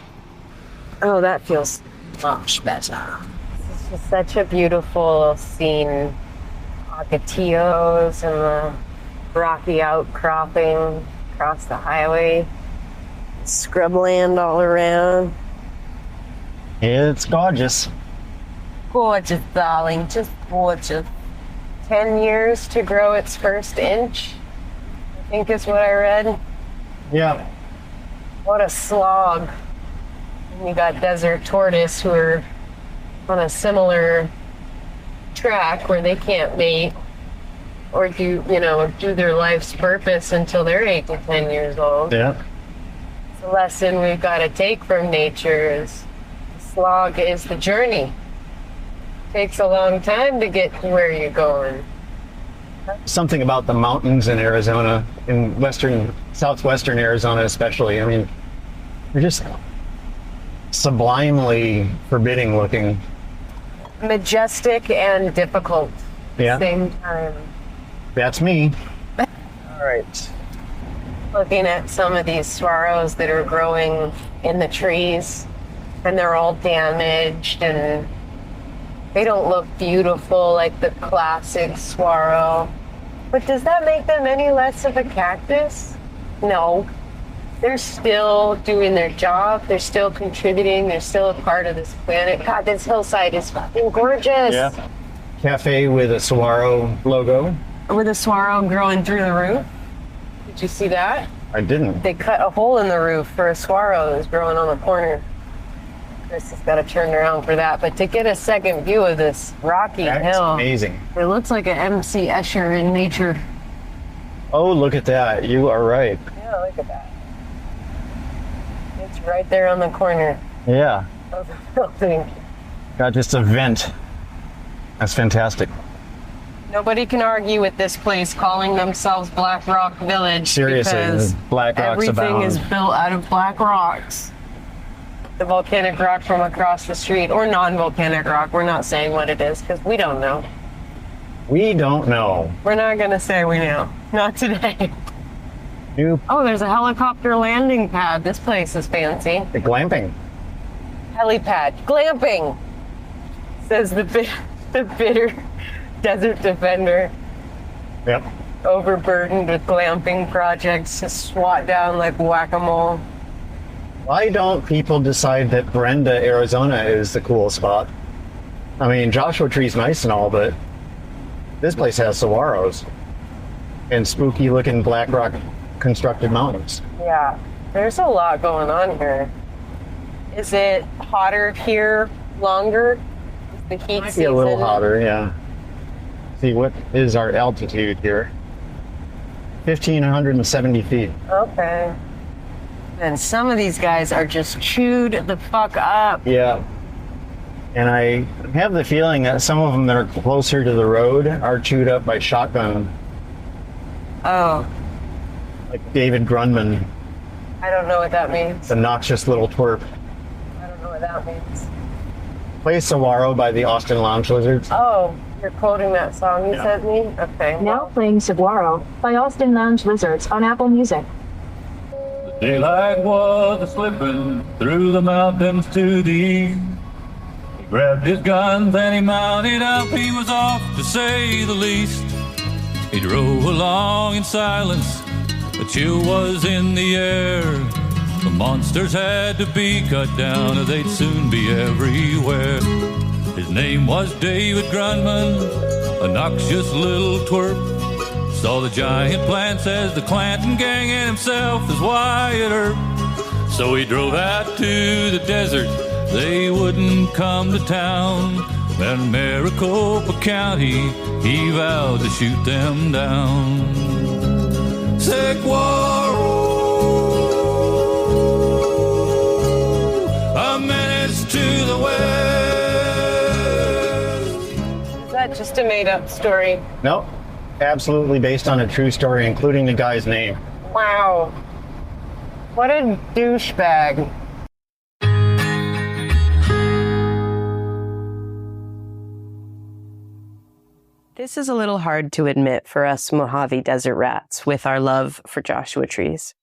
Speaker 1: Oh, that feels much better. This is just such a beautiful scene. Ocotillos and the rocky outcropping across the highway. Scrubland all around.
Speaker 2: It's gorgeous.
Speaker 1: Gorgeous, darling. Just gorgeous. 10 years to grow its first inch, I think is what I read.
Speaker 2: Yeah.
Speaker 1: What a slog. And you got desert tortoise who are on a similar track where they can't mate or do their life's purpose until they're 8 to 10 years old.
Speaker 2: Yeah.
Speaker 1: The lesson we've got to take from nature is the slog is the journey. Takes a long time to get to where you're going.
Speaker 2: Something about the mountains in Arizona, in southwestern Arizona especially. I mean, they're just sublimely forbidding looking.
Speaker 1: Majestic and difficult at the same time.
Speaker 2: That's me. All right.
Speaker 1: Looking at some of these saguaros that are growing in the trees, and they're all damaged and they don't look beautiful like the classic saguaro. But does that make them any less of a cactus? No. They're still doing their job. They're still contributing. They're still a part of this planet. God, this hillside is fucking gorgeous.
Speaker 2: Yeah. Cafe with a saguaro logo.
Speaker 1: With a saguaro growing through the roof. Did you see that?
Speaker 2: I didn't.
Speaker 1: They cut a hole in the roof for a saguaro that's growing on the corner. Chris has got to turn around for that. But to get a second view of this rocky hill.
Speaker 2: That's amazing.
Speaker 1: It looks like an MC Escher in nature.
Speaker 2: Oh, look at that. You are right.
Speaker 1: Yeah, look at that. It's right there on the corner
Speaker 2: Yeah.
Speaker 1: of the building.
Speaker 2: Got just a vent. That's fantastic.
Speaker 1: Nobody can argue with this place calling themselves Black Rock Village.
Speaker 2: Seriously,
Speaker 1: because
Speaker 2: black rocks
Speaker 1: everything
Speaker 2: abound.
Speaker 1: is built out of black rocks. The volcanic rock from across the street, or non-volcanic rock. We're not saying what it is because we don't know.
Speaker 2: We don't know.
Speaker 1: We're not going to say we know. Not today.
Speaker 2: Nope.
Speaker 1: Oh, there's a helicopter landing pad. This place is fancy.
Speaker 2: The glamping.
Speaker 1: Helipad. Glamping, says the bitter desert defender.
Speaker 2: Yep.
Speaker 1: Overburdened with glamping projects to swat down like whack-a-mole.
Speaker 2: Why don't people decide that Brenda, Arizona is the cool spot? I mean, Joshua Tree's nice and all, but this place has saguaros and spooky looking black rock constructed mountains.
Speaker 1: Yeah, there's a lot going on here. Is it hotter here longer? Is the heat
Speaker 2: Might be
Speaker 1: season
Speaker 2: a little hotter, yeah. See, what is our altitude here? 1,570 feet.
Speaker 1: Okay. And some of these guys are just chewed the fuck up.
Speaker 2: Yeah. And I have the feeling that some of them that are closer to the road are chewed up by shotgun.
Speaker 1: Oh,
Speaker 2: Like David Grunman,
Speaker 1: I don't know what that means.
Speaker 2: the noxious little twerp.
Speaker 1: I don't know what that means.
Speaker 2: Play Saguaro by the Austin Lounge Lizards.
Speaker 1: Oh, you're quoting that song you sent me? Okay.
Speaker 7: Now playing Saguaro by Austin Lounge Lizards on Apple Music.
Speaker 8: Daylight was a-slipping through the mountains to the east. He grabbed his guns and he mounted up. He was off, to say the least. He drove along in silence. A chill was in the air. The monsters had to be cut down or they'd soon be everywhere. His name was David Grunman, a noxious little twerp. Saw the giant plants as the Clanton gang and himself as Wyatt Earp. So he drove out to the desert, they wouldn't come to town. Then in Maricopa County, he vowed to shoot them down. Saguaro, a menace to the west.
Speaker 1: Is that just a made-up story?
Speaker 2: Nope. Absolutely based on a true story, including the guy's name.
Speaker 1: Wow. What a douchebag. This is a little hard to admit for us Mojave Desert rats with our love for Joshua trees.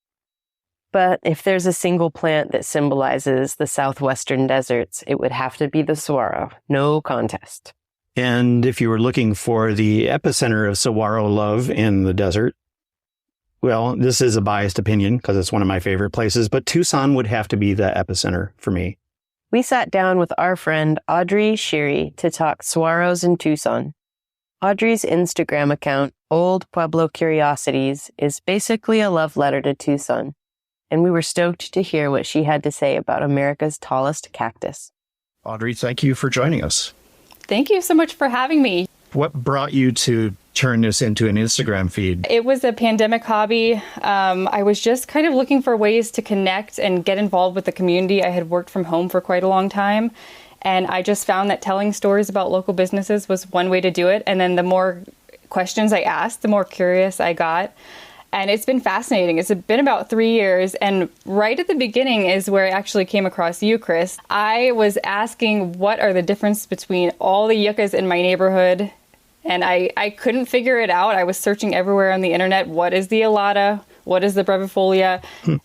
Speaker 1: But if there's a single plant that symbolizes the southwestern deserts, it would have to be the saguaro. No contest.
Speaker 2: And if you were looking for the epicenter of saguaro love in the desert, well, this is a biased opinion because it's one of my favorite places, but Tucson would have to be the epicenter for me.
Speaker 1: We sat down with our friend Audrey Scheere to talk saguaros in Tucson. Audrey's Instagram account, Old Pueblo Curiosities, is basically a love letter to Tucson, and we were stoked to hear what she had to say about America's tallest cactus.
Speaker 2: Audrey, thank you for joining us.
Speaker 9: Thank you so much for having me.
Speaker 2: What brought you to turn this into an Instagram feed?
Speaker 9: It was a pandemic hobby. I was just kind of looking for ways to connect and get involved with the community. I had worked from home for quite a long time, and I just found that telling stories about local businesses was one way to do it. And then the more questions I asked, the more curious I got. And it's been fascinating. It's been about 3 years. And right at the beginning is where I actually came across you, Chris. I was asking what are the difference between all the yuccas in my neighborhood. And I couldn't figure it out. I was searching everywhere on the internet. What is the alata? What is the brevifolia?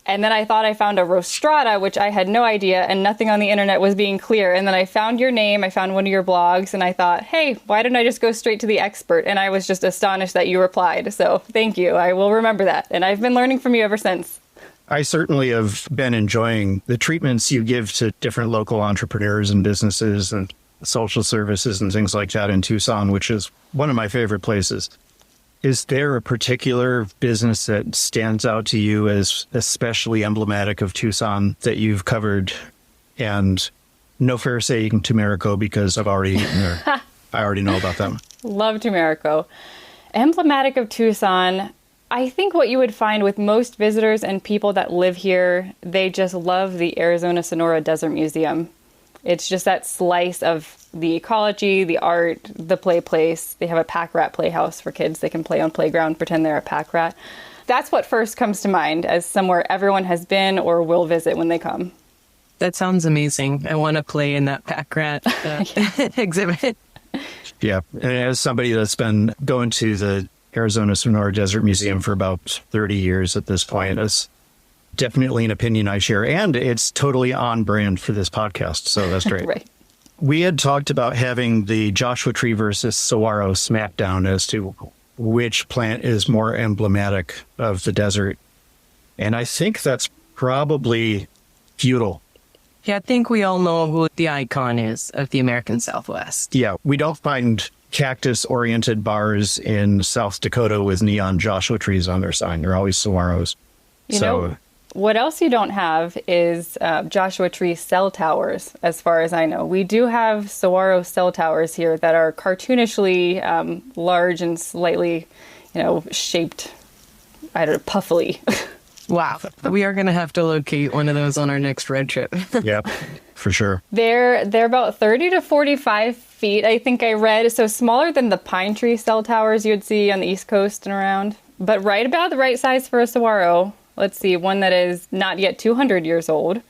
Speaker 9: And then I thought I found a rostrata, which I had no idea, and nothing on the internet was being clear. And then I found your name, I found one of your blogs, and I thought, hey, why didn't I just go straight to the expert? And I was just astonished that you replied. So thank you. I will remember that. And I've been learning from you ever since.
Speaker 2: I certainly have been enjoying the treatments you give to different local entrepreneurs and businesses and social services and things like that in Tucson, which is one of my favorite places. Is there a particular business that stands out to you as especially emblematic of Tucson that you've covered? And no fair saying Tumerico because I've already eaten there. I already know about them.
Speaker 9: Love Tumerico. Emblematic of Tucson, I think what you would find with most visitors and people that live here, they just love the Arizona Sonora Desert Museum. It's just that slice of the ecology, the art, the play place. They have a pack rat playhouse for kids. They can play on playground, pretend they're a pack rat. That's what first comes to mind as somewhere everyone has been or will visit when they come.
Speaker 1: That sounds amazing. I want to play in that pack rat exhibit.
Speaker 2: Yeah. And as somebody that's been going to the Arizona Sonora Desert Museum for about 30 years at this point, it's definitely an opinion I share. And it's totally on brand for this podcast. So that's great.
Speaker 9: Right.
Speaker 2: We had talked about having the Joshua Tree versus Saguaro smackdown as to which plant is more emblematic of the desert. And I think that's probably feudal.
Speaker 1: Yeah, I think we all know who the icon is of the American Southwest.
Speaker 2: Yeah, we don't find cactus-oriented bars in South Dakota with neon Joshua trees on their sign. They're always saguaros.
Speaker 9: You know, what else you don't have is Joshua Tree cell towers, as far as I know. We do have saguaro cell towers here that are cartoonishly large and slightly, shaped, puffily.
Speaker 1: Wow. We are going to have to locate one of those on our next road trip.
Speaker 2: Yep, for sure.
Speaker 9: They're about 30 to 45 feet, I think I read. So smaller than the pine tree cell towers you'd see on the East Coast and around. But right about the right size for a saguaro. Let's see, one that is not yet 200 years old,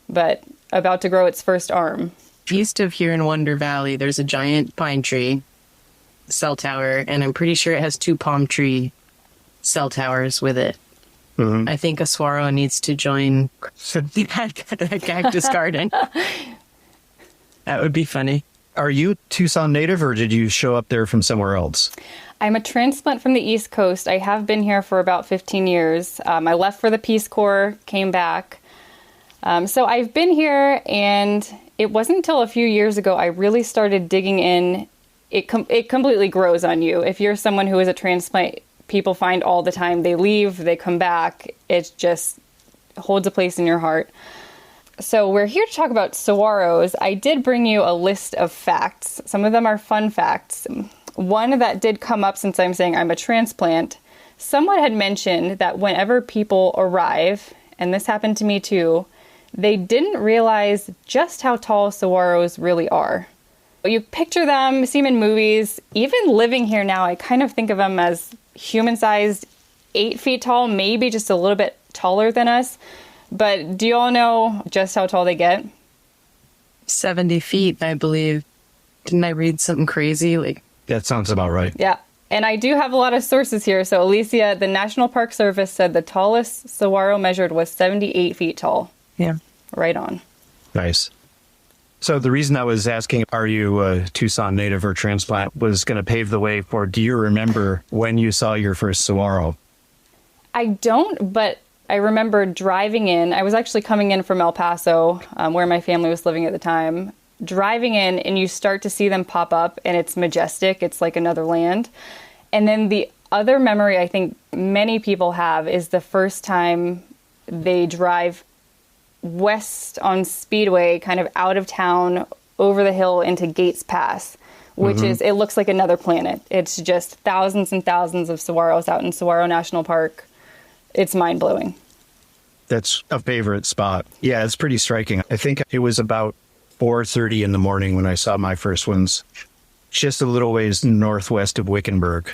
Speaker 9: but about to grow its first arm.
Speaker 1: East of here in Wonder Valley, there's a giant pine tree cell tower, and I'm pretty sure it has 2 palm tree cell towers with it. Mm-hmm. I think a saguaro needs to join that cactus garden. That would be funny.
Speaker 2: Are you Tucson native, or did you show up there from somewhere else?
Speaker 9: I'm a transplant from the East Coast. I have been here for about 15 years. I left for the Peace Corps, came back. So I've been here, and it wasn't until a few years ago I really started digging in. It completely grows on you. If you're someone who is a transplant, people find all the time. They leave, they come back. It just holds a place in your heart. So we're here to talk about saguaros. I did bring you a list of facts. Some of them are fun facts. One that did come up since I'm saying I'm a transplant, someone had mentioned that whenever people arrive, and this happened to me too, they didn't realize just how tall saguaros really are. You picture them, see them in movies. Even living here now, I kind of think of them as human-sized, 8 feet tall, maybe just a little bit taller than us. But do you all know just how tall they get?
Speaker 1: 70 feet, I believe. Didn't I read something crazy?
Speaker 2: That sounds about right.
Speaker 9: Yeah. And I do have a lot of sources here. So Alicia, the National Park Service said the tallest saguaro measured was 78 feet tall.
Speaker 1: Yeah.
Speaker 9: Right on.
Speaker 2: Nice. So the reason I was asking, are you a Tucson native or transplant, was going to pave the way for, do you remember when you saw your first saguaro?
Speaker 9: I don't, but I remember driving in. I was actually coming in from El Paso, where my family was living at the time. driving in and you start to see them pop up, and it's majestic. It's like another land. And then the other memory I think many people have is the first time they drive west on Speedway, kind of out of town, over the hill into Gates Pass, which is, it looks like another planet. It's just thousands and thousands of saguaros out in Saguaro National Park. It's mind-blowing.
Speaker 2: That's a favorite spot. Yeah, it's pretty striking. I think it was about 4:30 in the morning when I saw my first ones, just a little ways northwest of Wickenburg.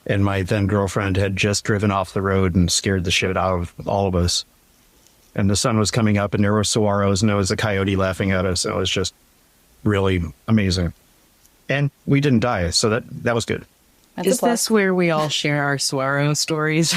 Speaker 2: And my then girlfriend had just driven off the road and scared the shit out of all of us. And the sun was coming up and there were saguaros and there was a coyote laughing at us. It was just really amazing. And we didn't die, so that was good.
Speaker 1: Is this where we all share our saguaro stories?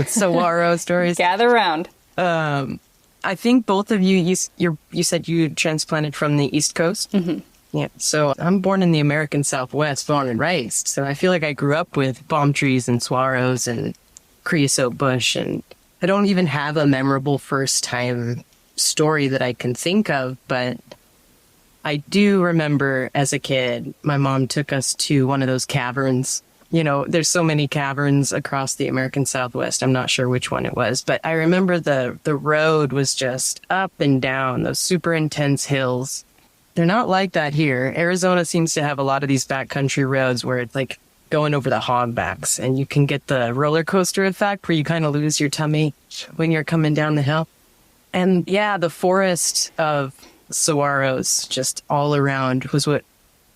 Speaker 1: Saguaro stories?
Speaker 9: Gather around.
Speaker 1: I think both of you said you transplanted from the East Coast? Mm-hmm. Yeah. So I'm born in the American Southwest, born and raised. So I feel like I grew up with palm trees and saguaros and creosote bush. And I don't even have a memorable first time story that I can think of, but I do remember as a kid, my mom took us to one of those caverns. You know, there's so many caverns across the American Southwest. I'm not sure which one it was, but I remember the road was just up and down, those super intense hills. They're not like that here. Arizona seems to have a lot of these backcountry roads where it's like going over the hogbacks, and you can get the roller coaster effect where you kind of lose your tummy when you're coming down the hill. And yeah, the forest of saguaros just all around was what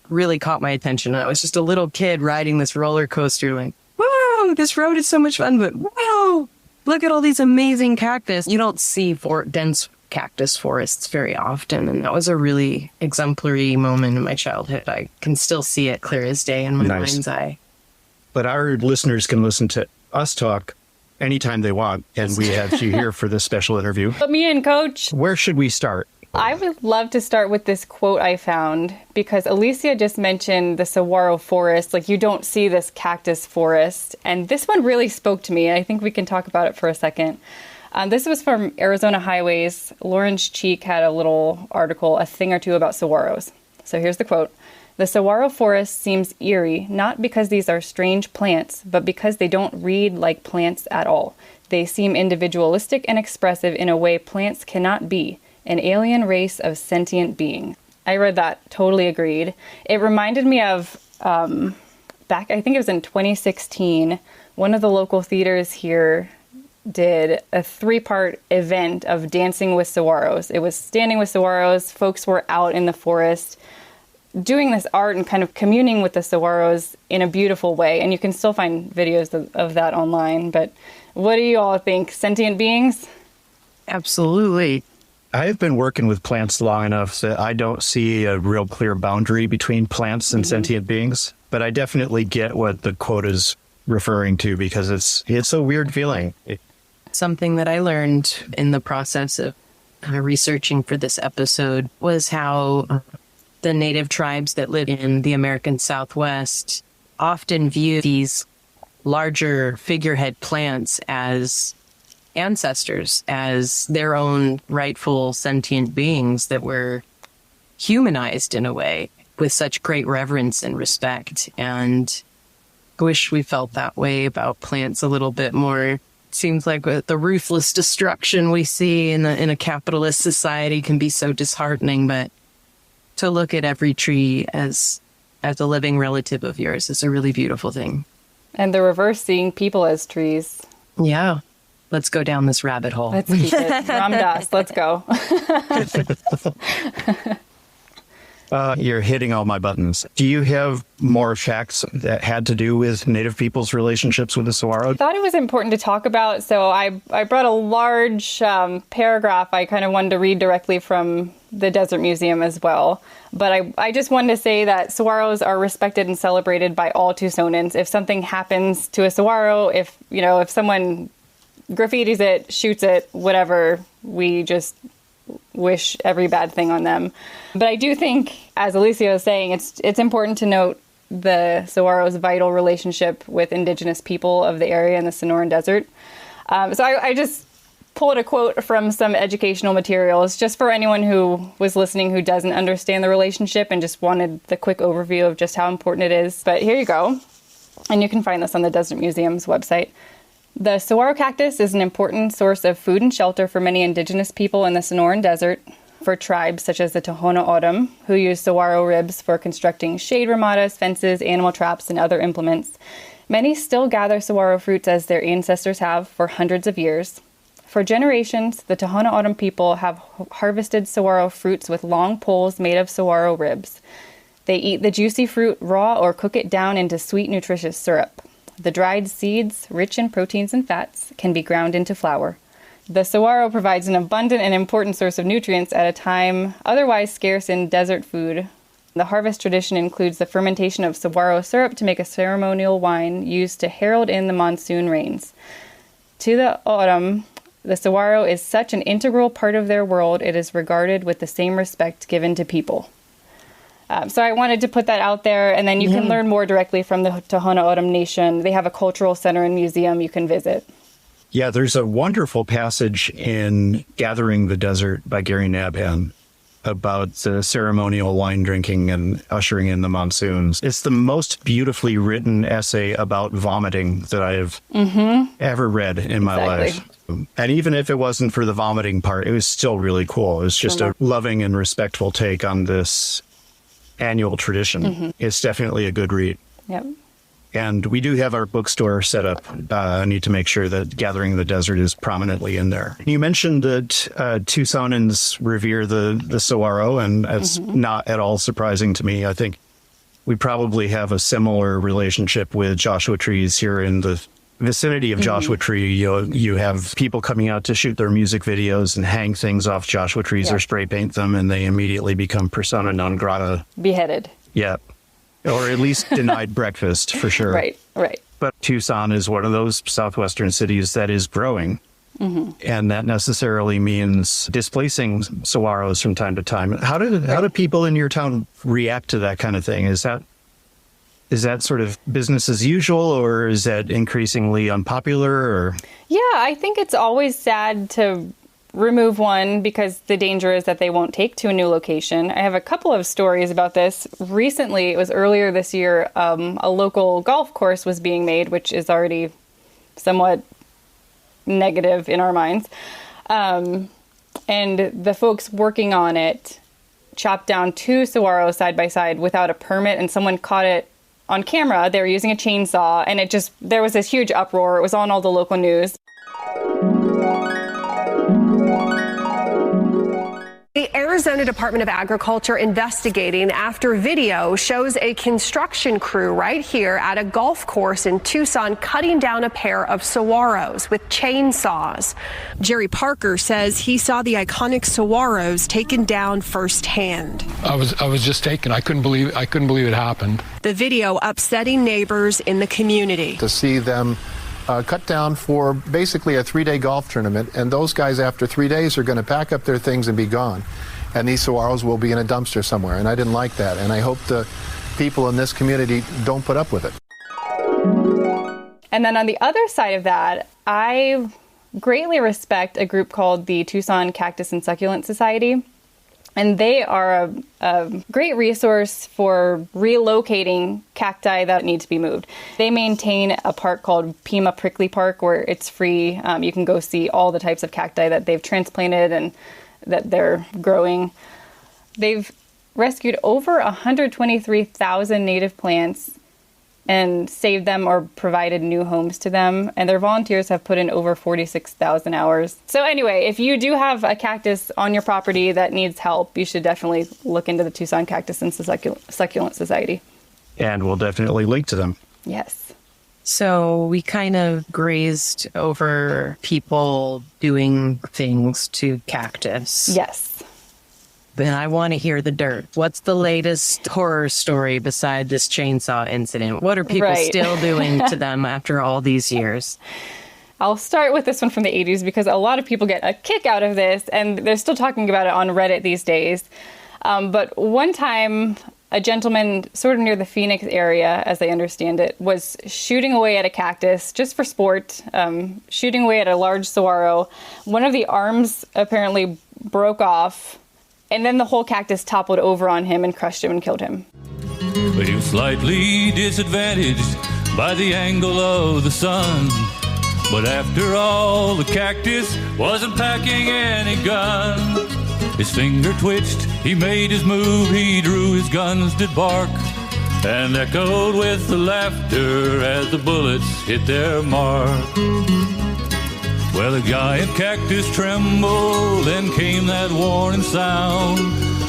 Speaker 1: really caught my attention. I was just a little kid riding this roller coaster like, whoa, this road is so much fun, but whoa, look at all these amazing cactus. You don't see dense cactus forests very often, and that was a really exemplary moment in my childhood. I can still see it clear as day in my mind's eye.
Speaker 2: But our listeners can listen to us talk anytime they want, and we have you here for this special interview.
Speaker 9: Put me in, Coach.
Speaker 2: Where should we start?
Speaker 9: I would love to start with this quote I found, because Alicia just mentioned the saguaro forest. Like, you don't see this cactus forest. And this one really spoke to me. I think we can talk about it for a second. This was from Arizona Highways. Lawrence Cheek had a little article, a thing or two about saguaros. So here's the quote. The saguaro forest seems eerie, not because these are strange plants, but because they don't read like plants at all. They seem individualistic and expressive in a way plants cannot be. An alien race of sentient being. I read that, totally agreed. It reminded me of, back, I think it was in 2016, one of the local theaters here did a 3-part event of dancing with saguaros. It was standing with saguaros. Folks were out in the forest doing this art and kind of communing with the saguaros in a beautiful way. And you can still find videos of that online. But what do you all think? Sentient beings?
Speaker 1: Absolutely.
Speaker 2: I've been working with plants long enough that I don't see a real clear boundary between plants and sentient beings, but I definitely get what the quote is referring to, because it's a weird feeling.
Speaker 1: Something that I learned in the process of researching for this episode was how the native tribes that live in the American Southwest often view these larger figurehead plants as ancestors, as their own rightful sentient beings that were humanized in a way with such great reverence and respect. And I wish we felt that way about plants a little bit more. It seems like the ruthless destruction we see in a capitalist society can be so disheartening, but to look at every tree as a living relative of yours is a really beautiful thing.
Speaker 9: And the reverse, seeing people as trees.
Speaker 1: Yeah. Let's go down this rabbit hole.
Speaker 9: Let's keep it. Ram Dass, let's go.
Speaker 2: You're hitting all my buttons. Do you have more facts that had to do with Native people's relationships with the saguaro?
Speaker 9: I thought it was important to talk about, so I brought a large paragraph I kind of wanted to read directly from the Desert Museum as well. But I just wanted to say that saguaros are respected and celebrated by all Tucsonans. If something happens to a saguaro, if someone graffitis it, shoots it, whatever, we just wish every bad thing on them. But I do think, as Alicia was saying, it's important to note the saguaro's vital relationship with indigenous people of the area in the Sonoran Desert. So I just pulled a quote from some educational materials just for anyone who was listening who doesn't understand the relationship and just wanted the quick overview of just how important it is. But here you go. And you can find this on the Desert Museum's website. The saguaro cactus is an important source of food and shelter for many indigenous people in the Sonoran Desert, for tribes such as the Tohono O'odham, who use saguaro ribs for constructing shade ramadas, fences, animal traps, and other implements. Many still gather saguaro fruits as their ancestors have for hundreds of years. For generations, the Tohono O'odham people have harvested saguaro fruits with long poles made of saguaro ribs. They eat the juicy fruit raw or cook it down into sweet, nutritious syrup. The dried seeds, rich in proteins and fats, can be ground into flour. The saguaro provides an abundant and important source of nutrients at a time otherwise scarce in desert food. The harvest tradition includes the fermentation of saguaro syrup to make a ceremonial wine used to herald in the monsoon rains. To the O'odham, the saguaro is such an integral part of their world, it is regarded with the same respect given to people. So I wanted to put that out there, and then you can learn more directly from the Tohono O'odham Nation. They have a cultural center and museum you can visit.
Speaker 2: Yeah, there's a wonderful passage in Gathering the Desert by Gary Nabhan about the ceremonial wine drinking and ushering in the monsoons. It's the most beautifully written essay about vomiting that I have ever read in my life. And even if it wasn't for the vomiting part, it was still really cool. It was just a loving and respectful take on this annual tradition. It's definitely a good read.
Speaker 9: Yep.
Speaker 2: And we do have our bookstore set up. I need to make sure that Gathering the Desert is prominently in there. You mentioned that Tucsonans revere the saguaro, and it's not at all surprising to me. I think we probably have a similar relationship with Joshua trees here in the vicinity of Joshua Tree. You have people coming out to shoot their music videos and hang things off Joshua trees or spray paint them, and they immediately become persona non grata.
Speaker 9: Beheaded.
Speaker 2: Yeah. Or at least denied breakfast, for sure.
Speaker 9: Right.
Speaker 2: But Tucson is one of those southwestern cities that is growing. And that necessarily means displacing saguaros from time to time. How do people in your town react to that kind of thing? Is that sort of business as usual, or is that increasingly unpopular? Or?
Speaker 9: Yeah, I think it's always sad to remove one because the danger is that they won't take to a new location. I have a couple of stories about this. Recently, it was earlier this year, a local golf course was being made, which is already somewhat negative in our minds. And the folks working on it chopped down 2 saguaros side by side without a permit, and someone caught it on camera. They were using a chainsaw, and there was this huge uproar. It was on all the local news.
Speaker 10: The Arizona Department of Agriculture investigating after video shows a construction crew right here at a golf course in Tucson cutting down a pair of saguaros with chainsaws. Jerry Parker says he saw the iconic saguaros taken down firsthand.
Speaker 11: I was just taken. I couldn't believe it happened.
Speaker 10: The video upsetting neighbors in the community.
Speaker 12: To see them cut down for basically a 3-day golf tournament, and those guys after 3 days are going to pack up their things and be gone, and these saguaros will be in a dumpster somewhere, and I didn't like that, and I hope the people in this community don't put up with it.
Speaker 9: And then on the other side of that, I greatly respect a group called the Tucson Cactus and Succulent Society. And they are a great resource for relocating cacti that need to be moved. They maintain a park called Pima Prickly Park where it's free. You can go see all the types of cacti that they've transplanted and that they're growing. They've rescued over 123,000 native plants and saved them or provided new homes to them. And their volunteers have put in over 46,000 hours. So anyway, if you do have a cactus on your property that needs help, you should definitely look into the Tucson Cactus and Succulent Society.
Speaker 2: And we'll definitely link to them.
Speaker 9: Yes.
Speaker 1: So we kind of grazed over people doing things to cactus.
Speaker 9: Yes.
Speaker 1: Then I want to hear the dirt. What's the latest horror story beside this chainsaw incident? What are people still doing to them after all these years?
Speaker 9: I'll start with this one from the 80s because a lot of people get a kick out of this, and they're still talking about it on Reddit these days. But one time, a gentleman sort of near the Phoenix area, as I understand it, was shooting away at a cactus just for sport, shooting away at a large saguaro. One of the arms apparently broke off, and then the whole cactus toppled over on him and crushed him and killed him.
Speaker 8: But he was slightly disadvantaged by the angle of the sun. But after all, the cactus wasn't packing any gun. His finger twitched, he made his move, he drew his guns did bark, and echoed with the laughter as the bullets hit their mark. Well, the giant cactus trembled, then came that warning sound.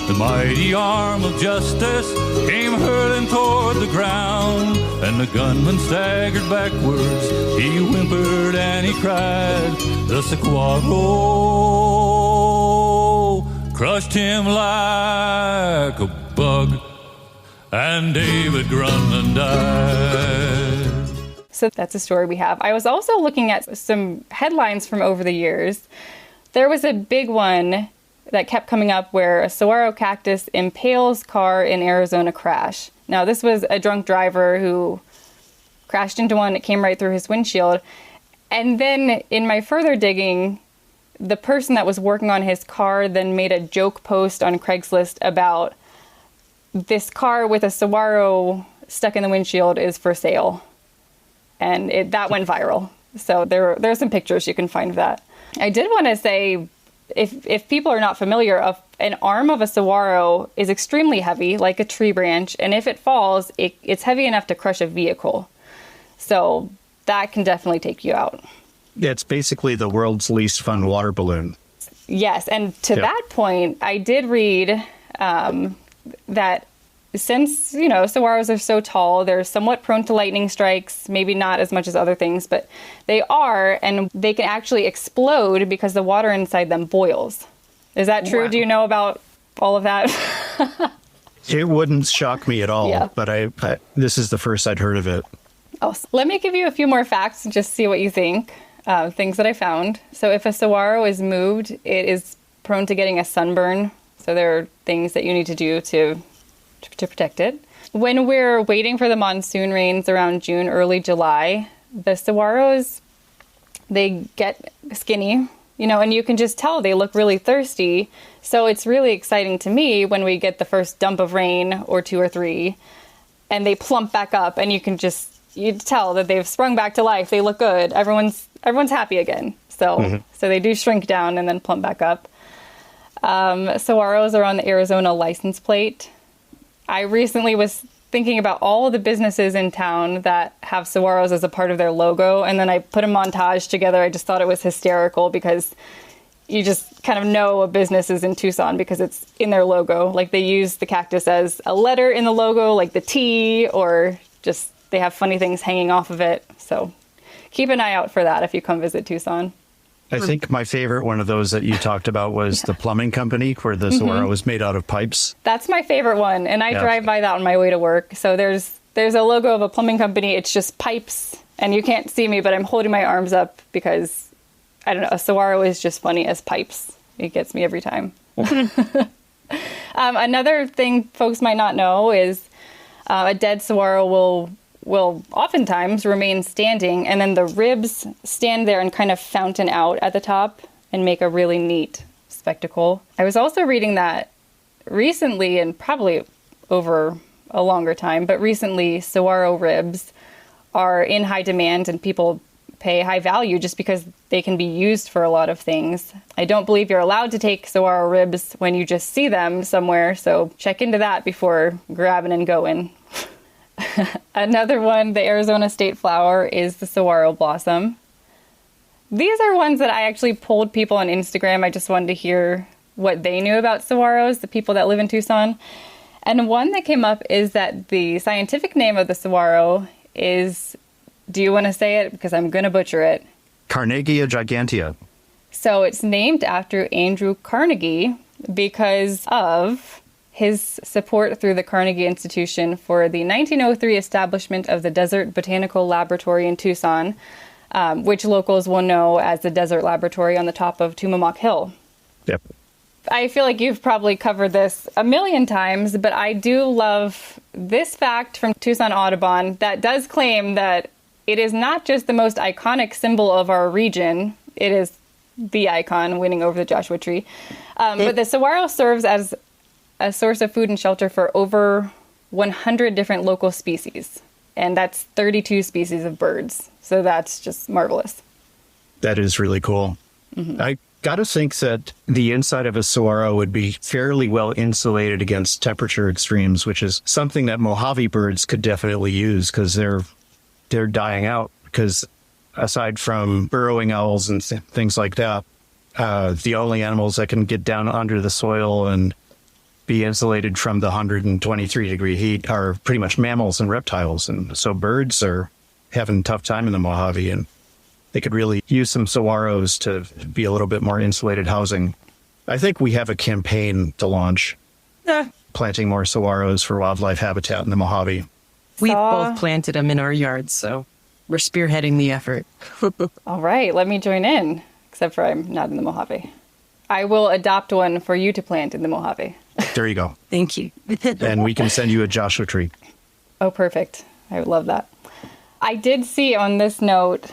Speaker 8: The mighty arm of justice came hurling toward the ground, and the gunman staggered backwards, he whimpered and he cried, the saguaro crushed him like a bug, and David Grunman died.
Speaker 9: So that's a story we have. I was also looking at some headlines from over the years. There was a big one that kept coming up where a saguaro cactus impales car in Arizona crash. Now, this was a drunk driver who crashed into one. It came right through his windshield. And then in my further digging, the person that was working on his car then made a joke post on Craigslist about this car with a saguaro stuck in the windshield is for sale. And that went viral. So there are some pictures you can find of that. I did want to say, if people are not familiar, an arm of a saguaro is extremely heavy, like a tree branch. And if it falls, it's heavy enough to crush a vehicle. So that can definitely take you out.
Speaker 2: It's basically the world's least fun water balloon.
Speaker 9: Yes, and to that point, I did read that since, saguaros are so tall, they're somewhat prone to lightning strikes, maybe not as much as other things, but they are, and they can actually explode because the water inside them boils. Is that true? Wow. Do you know about all of that?
Speaker 2: It wouldn't shock me at all, but I this is the first I'd heard of it.
Speaker 9: Oh, let me give you a few more facts and just see what you think. Things that I found. So if a saguaro is moved, it is prone to getting a sunburn. So there are things that you need to do to protect it. When we're waiting for the monsoon rains around June, early July, the saguaros, they get skinny, and you can just tell they look really thirsty. So it's really exciting to me when we get the first dump of rain or 2 or 3 and they plump back up and you tell that they've sprung back to life. They look good. Everyone's happy again. So they do shrink down and then plump back up. Saguaros are on the Arizona license plate. I recently was thinking about all of the businesses in town that have saguaros as a part of their logo, and then I put a montage together. I just thought it was hysterical because you just kind of know a business is in Tucson because it's in their logo. Like they use the cactus as a letter in the logo, like the T, or just they have funny things hanging off of it. So keep an eye out for that if you come visit Tucson.
Speaker 2: I think my favorite one of those that you talked about was the plumbing company where the saguaro was made out of pipes.
Speaker 9: That's my favorite one. And I drive by that on my way to work. So there's a logo of a plumbing company. It's just pipes. And you can't see me, but I'm holding my arms up because, I don't know, a saguaro is just funny as pipes. It gets me every time. Another thing folks might not know is a dead saguaro will oftentimes remain standing, and then the ribs stand there and kind of fountain out at the top and make a really neat spectacle. I was also reading that recently, and probably over a longer time, but recently saguaro ribs are in high demand and people pay high value just because they can be used for a lot of things. I don't believe you're allowed to take saguaro ribs when you just see them somewhere, so check into that before grabbing and going. Another one, the Arizona state flower, is the saguaro blossom. These are ones that I actually polled people on Instagram. I just wanted to hear what they knew about saguaros, the people that live in Tucson. And one that came up is that the scientific name of the saguaro is, do you want to say it? Because I'm going to butcher it.
Speaker 2: Carnegie gigantea.
Speaker 9: So it's named after Andrew Carnegie because of his support through the Carnegie Institution for the 1903 establishment of the Desert Botanical Laboratory in Tucson, which locals will know as the Desert Laboratory on the top of Tumamoc Hill.
Speaker 2: Yep.
Speaker 9: I feel like you've probably covered this a million times, but I do love this fact from Tucson Audubon that does claim that it is not just the most iconic symbol of our region. It is the icon winning over the Joshua Tree. But the saguaro serves as a source of food and shelter for over 100 different local species. And that's 32 species of birds. So that's just marvelous.
Speaker 2: That is really cool. Mm-hmm. I got to think that the inside of a saguaro would be fairly well insulated against temperature extremes, which is something that Mojave birds could definitely use because they're dying out. Because aside from burrowing owls and things like that, the only animals that can get down under the soil and be insulated from the 123-degree heat are pretty much mammals and reptiles. And so birds are having a tough time in the Mojave, and they could really use some saguaros to be a little bit more insulated housing. I think we have a campaign to launch, planting more saguaros for wildlife habitat in the Mojave.
Speaker 1: We've both planted them in our yards, so we're spearheading the effort.
Speaker 9: All right, let me join in, except for I'm not in the Mojave. I will adopt one for you to plant in the Mojave.
Speaker 2: There you go.
Speaker 1: Thank you.
Speaker 2: And we can send you a Joshua tree.
Speaker 9: Oh, perfect. I would love that. I did see on this note,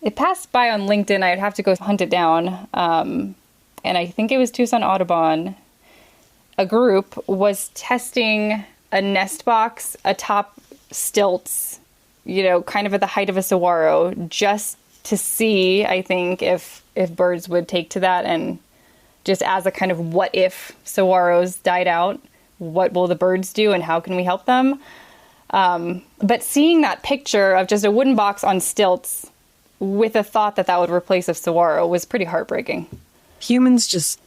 Speaker 9: it passed by on LinkedIn. I'd have to go hunt it down. And I think it was Tucson Audubon. A group was testing a nest box atop stilts, kind of at the height of a saguaro, just to see, I think, if birds would take to that, and just as a kind of what if saguaros died out, what will the birds do and how can we help them? But seeing that picture of just a wooden box on stilts with a thought that would replace a saguaro was pretty heartbreaking.
Speaker 1: Humans just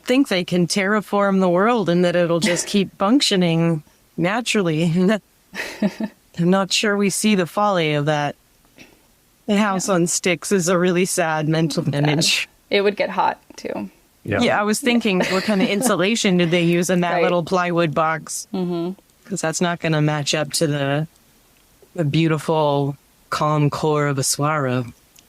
Speaker 1: think they can terraform the world and that it'll just keep functioning naturally. I'm not sure we see the folly of that. The house on sticks is a really sad mental image.
Speaker 9: It would get hot, too.
Speaker 1: Yeah, I was thinking, what kind of insulation did they use in that little plywood box? Because that's not going to match up to the beautiful, calm core of a saguaro.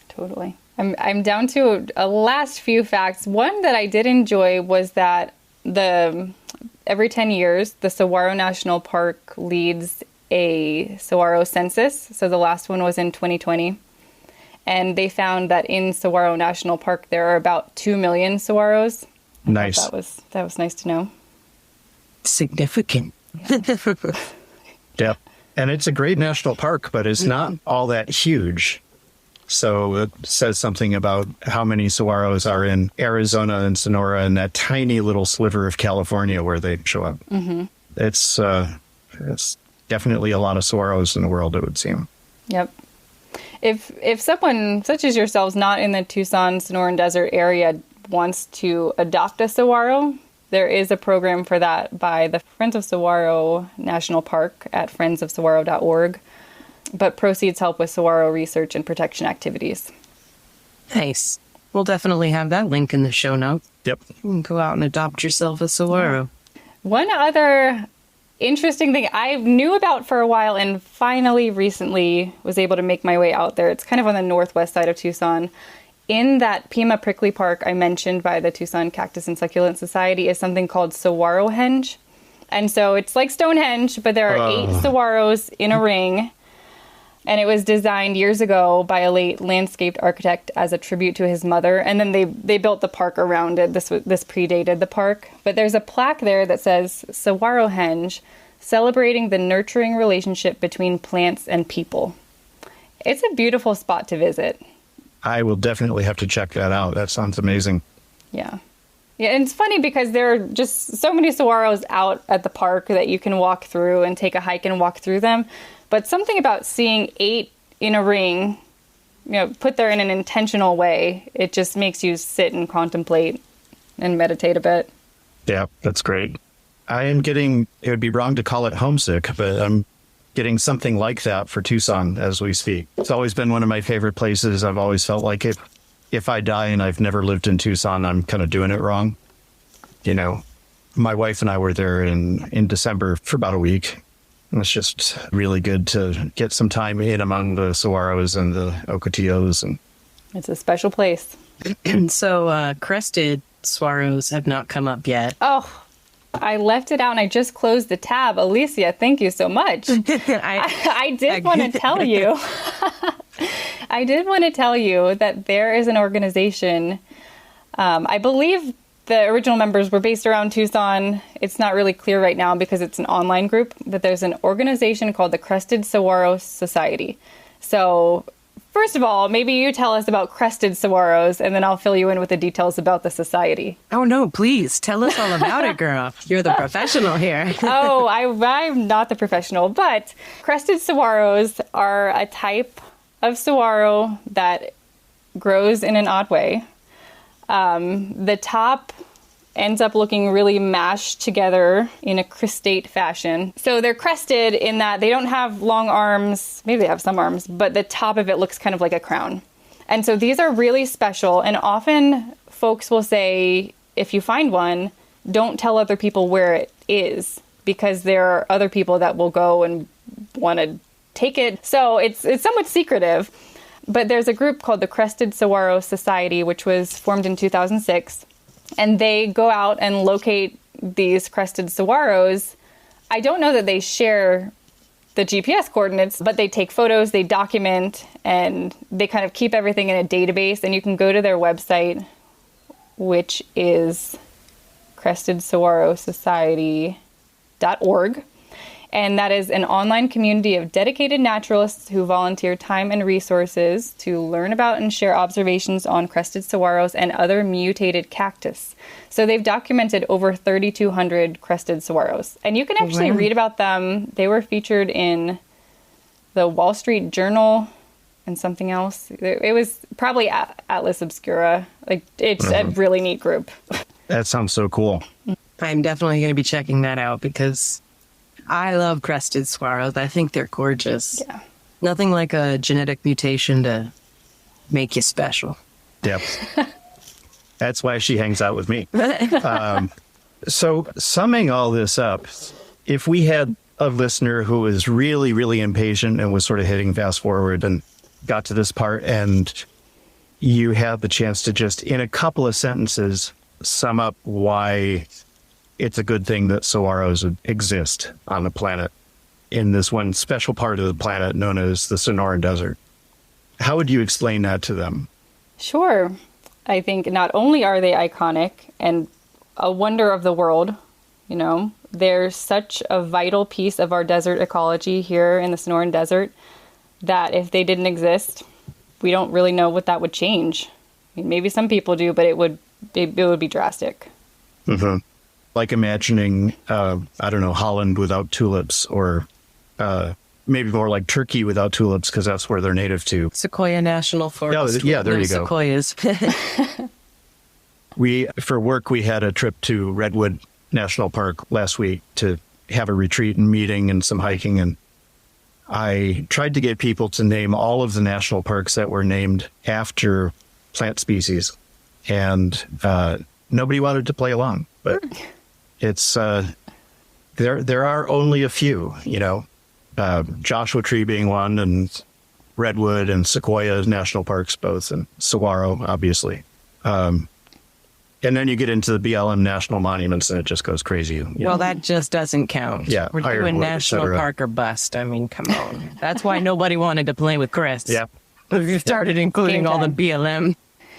Speaker 9: Totally. I'm down to a last few facts. One that I did enjoy was that every 10 years, the Saguaro National Park leads a saguaro census. So the last one was in 2020. And they found that in Saguaro National Park, there are about 2 million saguaros.
Speaker 2: Nice.
Speaker 9: That was nice to know.
Speaker 1: Significant.
Speaker 2: Yeah. And it's a great national park, but it's not all that huge. So it says something about how many saguaros are in Arizona and Sonora and that tiny little sliver of California where they show up. Mm-hmm. It's definitely a lot of saguaros in the world, it would seem.
Speaker 9: Yep. If someone such as yourselves not in the Tucson, Sonoran Desert area wants to adopt a saguaro, there is a program for that by the Friends of Saguaro National Park at friendsofsaguaro.org. But proceeds help with saguaro research and protection activities.
Speaker 1: Nice. We'll definitely have that link in the show notes.
Speaker 2: Yep.
Speaker 1: You can go out and adopt yourself a saguaro.
Speaker 9: One other interesting thing I knew about for a while and finally recently was able to make my way out there. It's kind of on the northwest side of Tucson. In that Pima Prickly Park I mentioned by the Tucson Cactus and Succulent Society is something called Saguaro Henge. And so it's like Stonehenge, but there are 8 saguaros in a ring. And it was designed years ago by a late landscape architect as a tribute to his mother. And then they built the park around it. This predated the park. But there's a plaque there that says Saguaro Henge, celebrating the nurturing relationship between plants and people. It's a beautiful spot to visit.
Speaker 2: I will definitely have to check that out. That sounds amazing.
Speaker 9: Yeah. Yeah, and it's funny because there are just so many saguaros out at the park that you can walk through and take a hike and walk through them. But something about seeing 8 in a ring, put there in an intentional way, it just makes you sit and contemplate and meditate a bit.
Speaker 2: Yeah, that's great. It would be wrong to call it homesick, but I'm getting something like that for Tucson as we speak. It's always been one of my favorite places. I've always felt like if I die and I've never lived in Tucson, I'm kind of doing it wrong. My wife and I were there in December for about a week. It's just really good to get some time in among the saguaros and the ocotillos. And
Speaker 9: it's a special place.
Speaker 13: So crested saguaros have not come up yet.
Speaker 9: Oh, I left it out and I just closed the tab. Alicia, thank you so much. I did want to tell you. I did want to tell you that there is an organization. I believe the original members were based around Tucson. It's not really clear right now because it's an online group, but there's an organization called the Crested Saguaro Society. So first of all, maybe you tell us about crested saguaros, and then I'll fill you in with the details about the society.
Speaker 13: Oh, no, please. Tell us all about it, girl. You're the professional here.
Speaker 9: Oh, I'm not the professional, but crested saguaros are a type of saguaro that grows in an odd way. The top ends up looking really mashed together in a crestate fashion. So they're crested in that they don't have long arms. Maybe they have some arms, but the top of it looks kind of like a crown. And so these are really special. And often folks will say, if you find one, don't tell other people where it is, because there are other people that will go and want to take it. So it's somewhat secretive. But there's a group called the Crested Saguaro Society, which was formed in 2006. And they go out and locate these crested saguaros. I don't know that they share the GPS coordinates, but they take photos, they document, and they kind of keep everything in a database. And you can go to their website, which is crestedsaguarosociety.org. And that is an online community of dedicated naturalists who volunteer time and resources to learn about and share observations on crested saguaros and other mutated cactus. So they've documented over 3,200 crested saguaros. And you can actually read about them. They were featured in the Wall Street Journal and something else. It was probably Atlas Obscura. Like, it's a really neat group.
Speaker 2: That sounds so cool.
Speaker 13: I'm definitely going to be checking that out because I love crested saguaros. I think they're gorgeous.
Speaker 9: Yeah.
Speaker 13: Nothing like a genetic mutation to make you special.
Speaker 2: Yep. That's why she hangs out with me. So summing all this up, if we had a listener who was really, really impatient and was sort of hitting fast forward and got to this part, and you had the chance to just, in a couple of sentences, sum up why it's a good thing that saguaros exist on the planet in this one special part of the planet known as the Sonoran Desert. How would you explain that to them?
Speaker 9: Sure. I think not only are they iconic and a wonder of the world, you know, they're such a vital piece of our desert ecology here in the Sonoran Desert that if they didn't exist, we don't really know what that would change. I mean, maybe some people do, but it would be drastic.
Speaker 2: Mm-hmm. Like imagining, I don't know, Holland without tulips, or maybe more like Turkey without tulips, because that's where they're native to.
Speaker 13: Sequoia National Forest.
Speaker 2: Yeah, there you go.
Speaker 13: Sequoias.
Speaker 2: For work, we had a trip to Redwood National Park last week to have a retreat and meeting and some hiking. And I tried to get people to name all of the national parks that were named after plant species. And nobody wanted to play along. But it's there are only a few, you know, Joshua Tree being one, and Redwood and Sequoia National Parks both, and Saguaro, obviously. And then you get into the BLM national monuments and it just goes crazy.
Speaker 13: Well, that just doesn't count.
Speaker 2: Yeah,
Speaker 13: we're doing national park or bust. I mean, come on. That's why nobody wanted to play with Chris.
Speaker 2: Yeah.
Speaker 13: We started including all the BLM.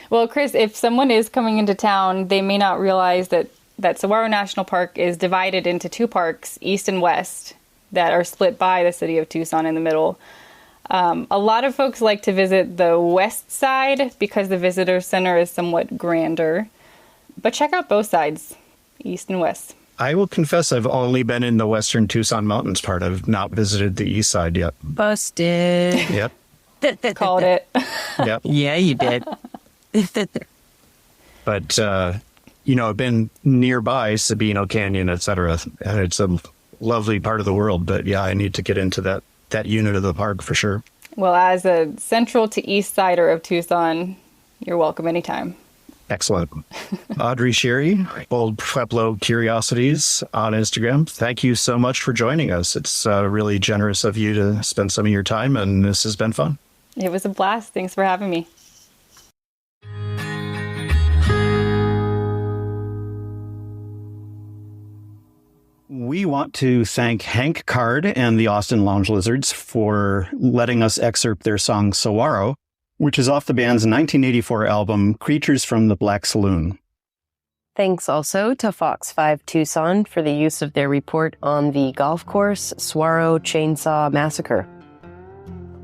Speaker 9: Well, Chris, if someone is coming into town, they may not realize that Saguaro National Park is divided into two parks, east and west, that are split by the city of Tucson in the middle. A lot of folks like to visit the west side because the visitor center is somewhat grander. But check out both sides, east and west.
Speaker 2: I will confess I've only been in the western Tucson mountains part. I've not visited the east side yet.
Speaker 13: Busted.
Speaker 2: Yep.
Speaker 9: Called it.
Speaker 2: Yep.
Speaker 13: Yeah, you did.
Speaker 2: But, you know, I've been nearby Sabino Canyon, etc. And it's a lovely part of the world. But yeah, I need to get into that unit of the park for sure.
Speaker 9: Well, as a central to east sider of Tucson, you're welcome anytime.
Speaker 2: Excellent. Audrey Scheere, Old Pueblo Curiosities on Instagram. Thank you so much for joining us. It's really generous of you to spend some of your time, and this has been fun.
Speaker 9: It was a blast. Thanks for having me.
Speaker 2: We want to thank Hank Card and the Austin Lounge Lizards for letting us excerpt their song Saguaro, which is off the band's 1984 album Creatures from the Black Saloon.
Speaker 1: Thanks also to Fox 5 Tucson for the use of their report on the golf course Saguaro Chainsaw Massacre.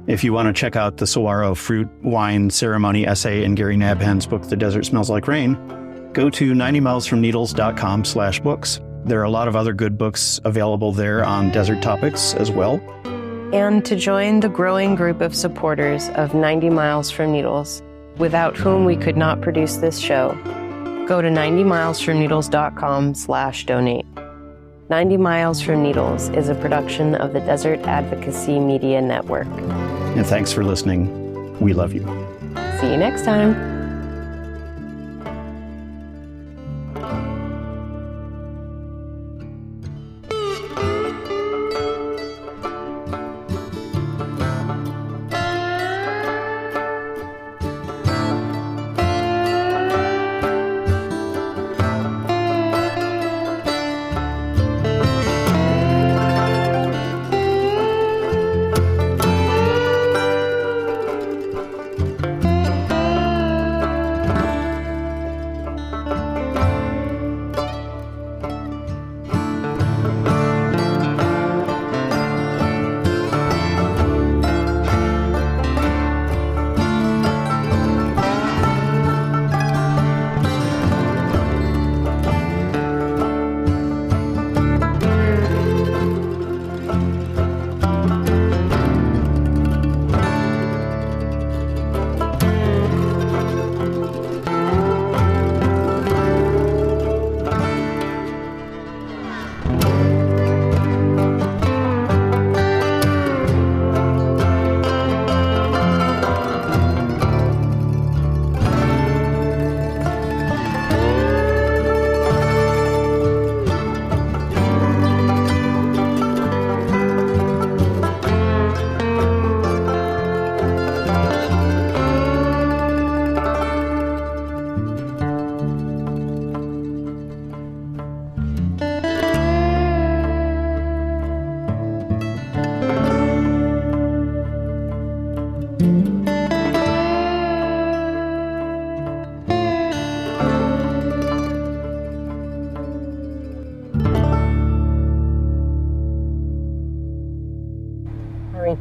Speaker 2: If you want to check out the Saguaro Fruit Wine Ceremony essay in Gary Nabhan's book, The Desert Smells Like Rain, go to 90milesfromneedles.com/books. There are a lot of other good books available there on desert topics as well.
Speaker 1: And to join the growing group of supporters of 90 Miles from Needles, without whom we could not produce this show, go to 90milesfromneedles.com/donate. 90 Miles from Needles is a production of the Desert Advocacy Media Network.
Speaker 2: And thanks for listening. We love you.
Speaker 1: See you next time.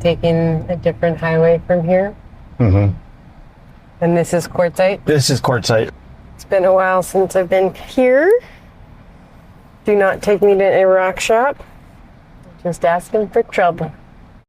Speaker 1: Taking a different highway from here.
Speaker 2: Mm-hmm.
Speaker 1: And this is Quartzite?
Speaker 2: This is Quartzite.
Speaker 1: It's been a while since I've been here. Do not take me to a rock shop. Just asking for trouble.